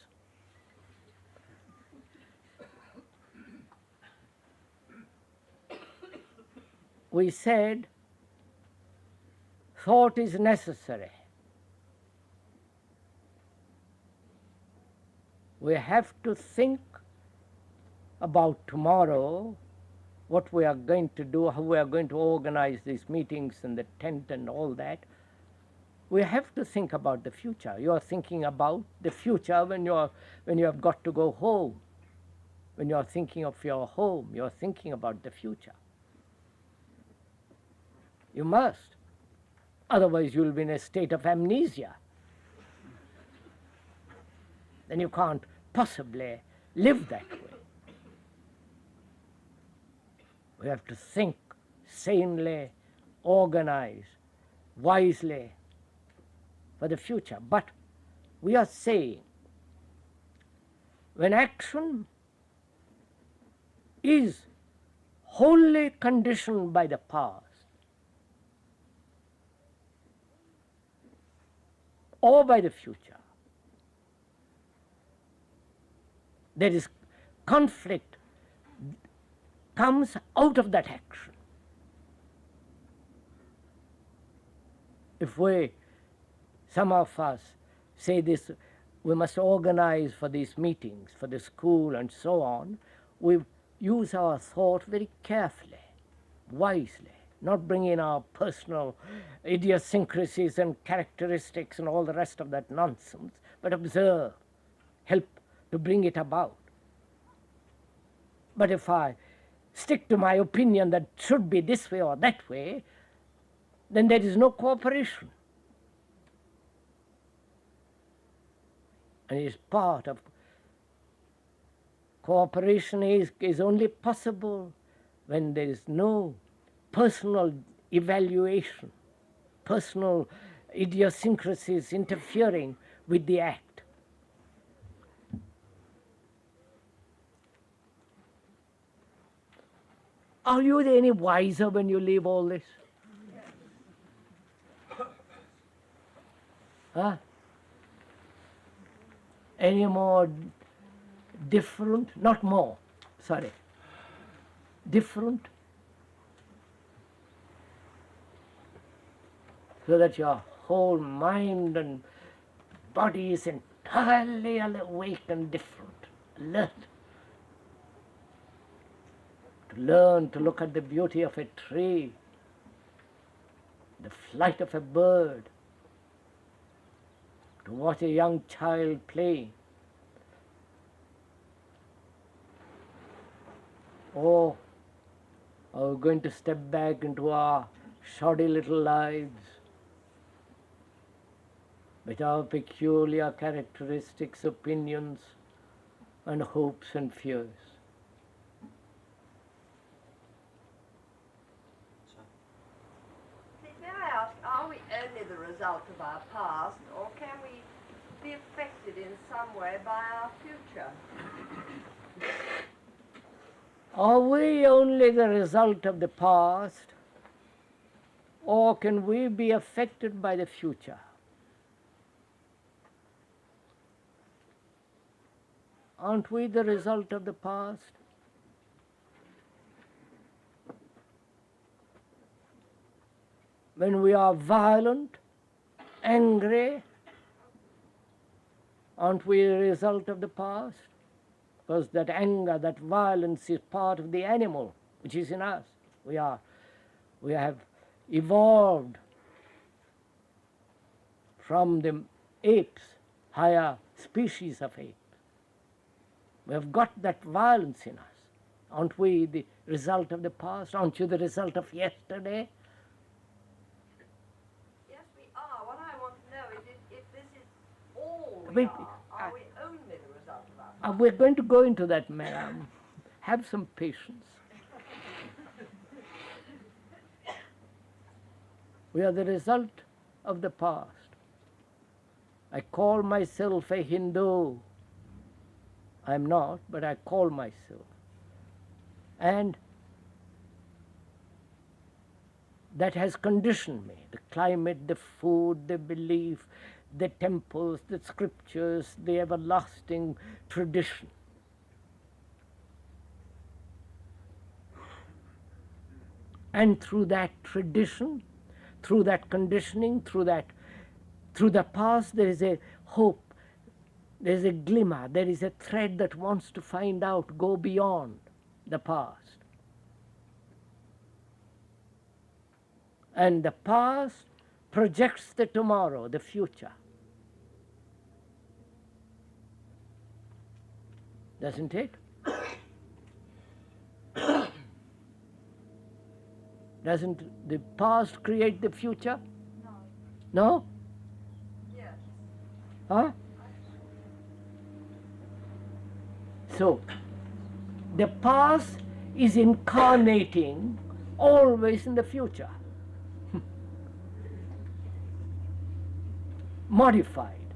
We said thought is necessary. We have to think about tomorrow, what we are going to do, how we are going to organize these meetings and the tent and all that. We have to think about the future. You are thinking about the future when you have got to go home. When you are thinking of your home, you are thinking about the future. You must. Otherwise you will be in a state of amnesia. Then you can't possibly live that way. We have to think sanely, organize, wisely for the future. But we are saying, when action is wholly conditioned by the past, or by the future, there is conflict comes out of that action. If some of us say this, we must organize for these meetings, for the school and so on, we use our thought very carefully, wisely, not bring in our personal idiosyncrasies and characteristics and all the rest of that nonsense, but observe, help to bring it about. But if I stick to my opinion that should be this way or that way, then there is no cooperation. And it is part of cooperation is only possible when there is no personal evaluation, personal idiosyncrasies interfering with the act. Are you any wiser when you leave all this? Huh? Any more different? Not more, sorry. Different? So that your whole mind and body is entirely awake and different, alert. To learn to look at the beauty of a tree, the flight of a bird, to watch a young child play, or are we going to step back into our shoddy little lives with our peculiar characteristics, opinions, and hopes and fears? May I ask, are we only the result of our past, or can we be affected in some way by our future? Are we only the result of the past, or can we be affected by the future? Aren't we the result of the past? When we are violent, angry, aren't we the result of the past? Because that anger, that violence is part of the animal which is in us. We have evolved from the apes, higher species of apes. We have got that violence in us. Aren't we the result of the past? Aren't you the result of yesterday? Yes, we are. What I want to know is if this is all we Wait, are we only the result of our past? We're going to go into that, madam. Have some patience. We are the result of the past. I call myself a Hindu. I'm not, but I call myself. And that has conditioned me. The climate, the food, the belief, the temples, the scriptures, the everlasting tradition. And through that tradition, through that conditioning, through the past, there is a hope, there is a glimmer, there is a thread that wants to find out, go beyond the past. And the past projects the tomorrow, the future. Doesn't it? Doesn't the past create the future? No. No? Yes. Huh? So, the past is incarnating always in the future. Modified,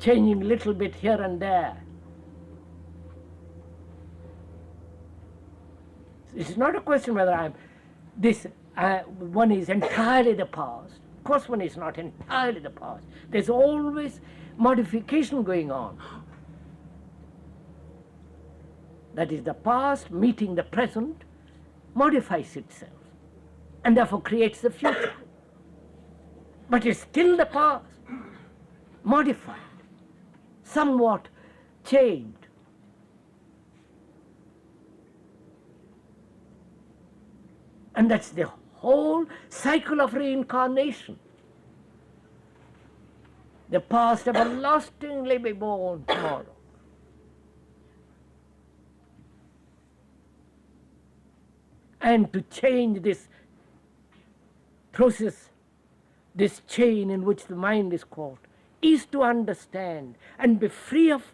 changing a little bit here and there. It's not a question whether one is entirely the past. Of course one is not entirely the past. There's always modification going on. That is, the past meeting the present modifies itself and therefore creates the future. But it's still the past, modified, somewhat changed. And that's the whole cycle of reincarnation. The past everlastingly be born tomorrow. And to change this process, this chain in which the mind is caught, is to understand and be free of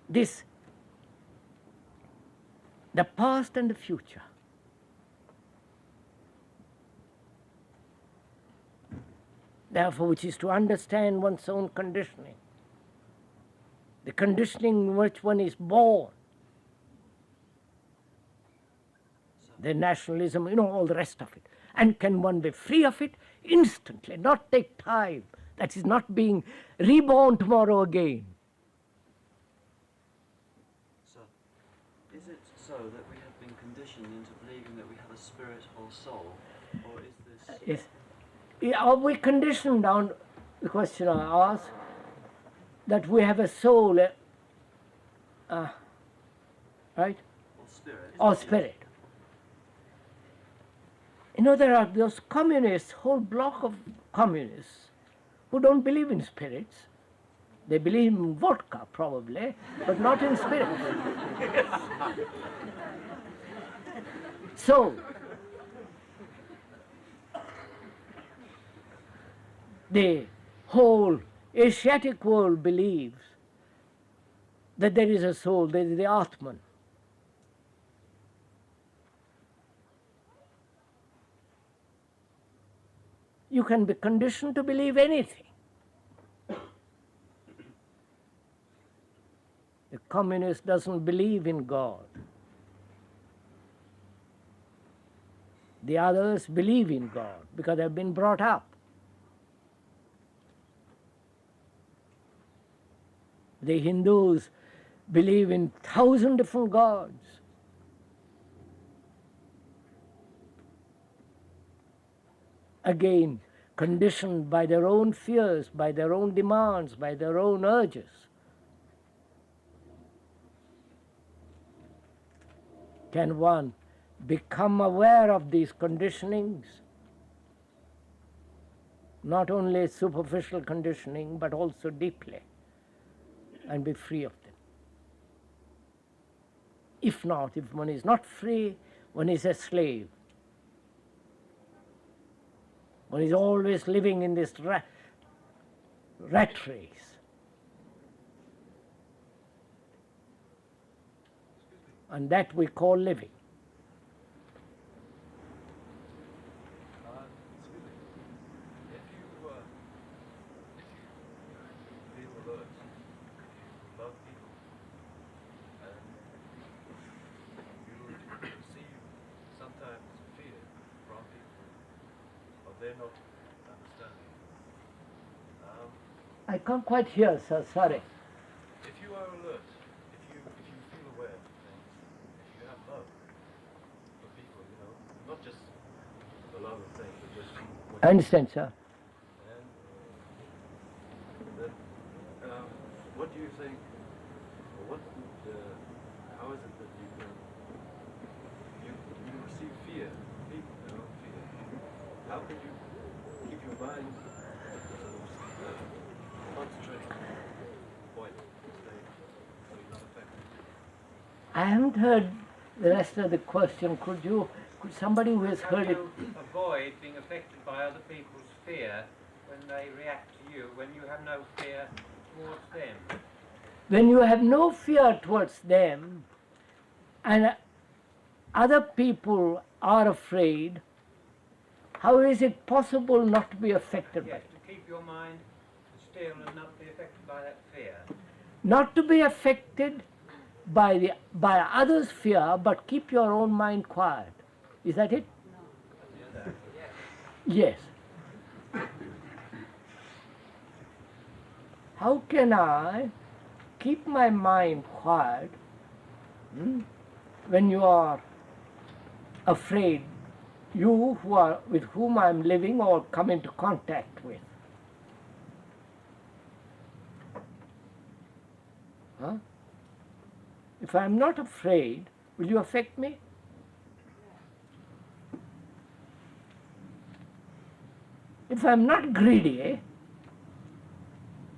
this, the past and the future. Therefore, which is to understand one's own conditioning, the conditioning in which one is born, the nationalism, all the rest of it. And can one be free of it instantly, not take time? That is not being reborn tomorrow again. So, is it so that we have been conditioned into believing that we have a spirit or soul? Or is this... Yes. Are we conditioned on the question I asked, that we have a soul, right? Or spirit? Or spirit. There are those communists, whole block of communists, who don't believe in spirits. They believe in vodka, probably, but not in spirits. So, the whole Asiatic world believes that there is a soul, there is the Atman. You can be conditioned to believe anything. The communist doesn't believe in God. The others believe in God because they've been brought up. The Hindus believe in 1,000 different gods. Again, conditioned by their own fears, by their own demands, by their own urges. Can one become aware of these conditionings? Not only superficial conditioning, but also deeply, and be free of them. If not, if one is not free, one is a slave. One is always living in this rat race. And that we call living. Excuse they're not understanding. I can't quite hear, sir, sorry. If you are alert, if you feel aware of things, if you have love for people, you know, not just the love of things, but just what I understand, sir. and then, what do you think, or what would, how is it that you can, you receive fear, people, you know, fear. How can you keep your mind concentrating on the point, stay, so you're not affected? I haven't heard the rest of the question. Could somebody who has How heard do it? you avoid being affected by other people's fear when they react to you, when you have no fear towards them? When you have no fear towards them and other people are afraid, how is it possible not to be affected by Yes, it? to keep your mind still and not be affected by that fear. Not to be affected by others' fear, but keep your own mind quiet. Is that it? Yes. How can I keep my mind quiet when you are afraid, you who are with whom I am living or come into contact with? Huh? If I am not afraid, will you affect me? If I am not greedy,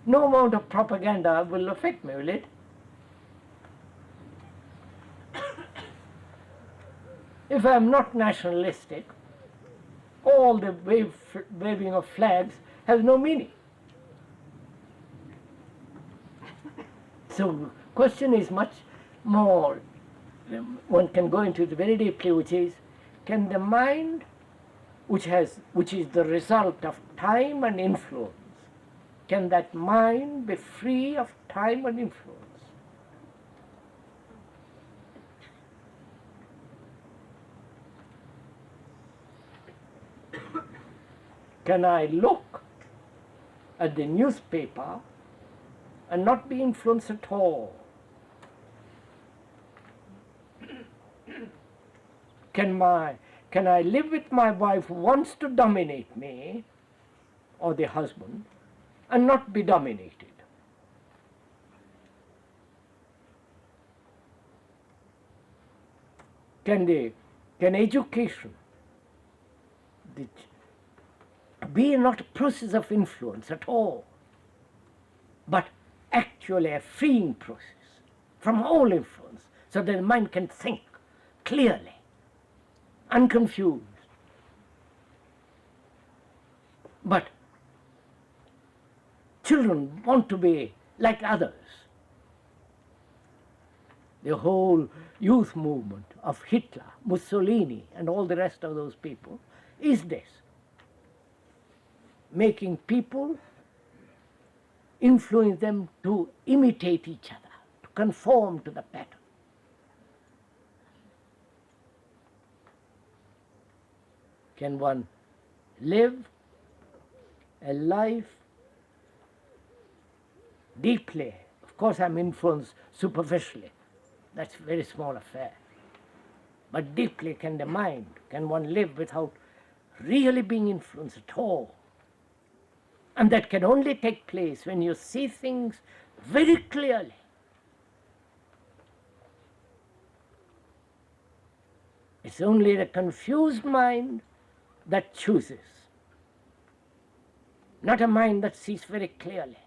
no amount of propaganda will affect me, will it? If I am not nationalistic, all the waving of flags has no meaning. So question is much more, one can go into it very deeply, which is, can the mind, which is the result of time and influence, can that mind be free of time and influence? Can I look at the newspaper and not be influenced at all? Can I live with my wife who wants to dominate me, or the husband, and not be dominated? Can education be not a process of influence at all, but actually a freeing process from all influence, so that the mind can think clearly, unconfused? But children want to be like others. The whole youth movement of Hitler, Mussolini, and all the rest of those people is this: making people, influence them to imitate each other, to conform to the pattern. Can one live a life deeply? Of course, I'm influenced superficially. That's a very small affair. But deeply, can the mind, can one live without really being influenced at all? And that can only take place when you see things very clearly. It's only the confused mind that chooses, not a mind that sees very clearly.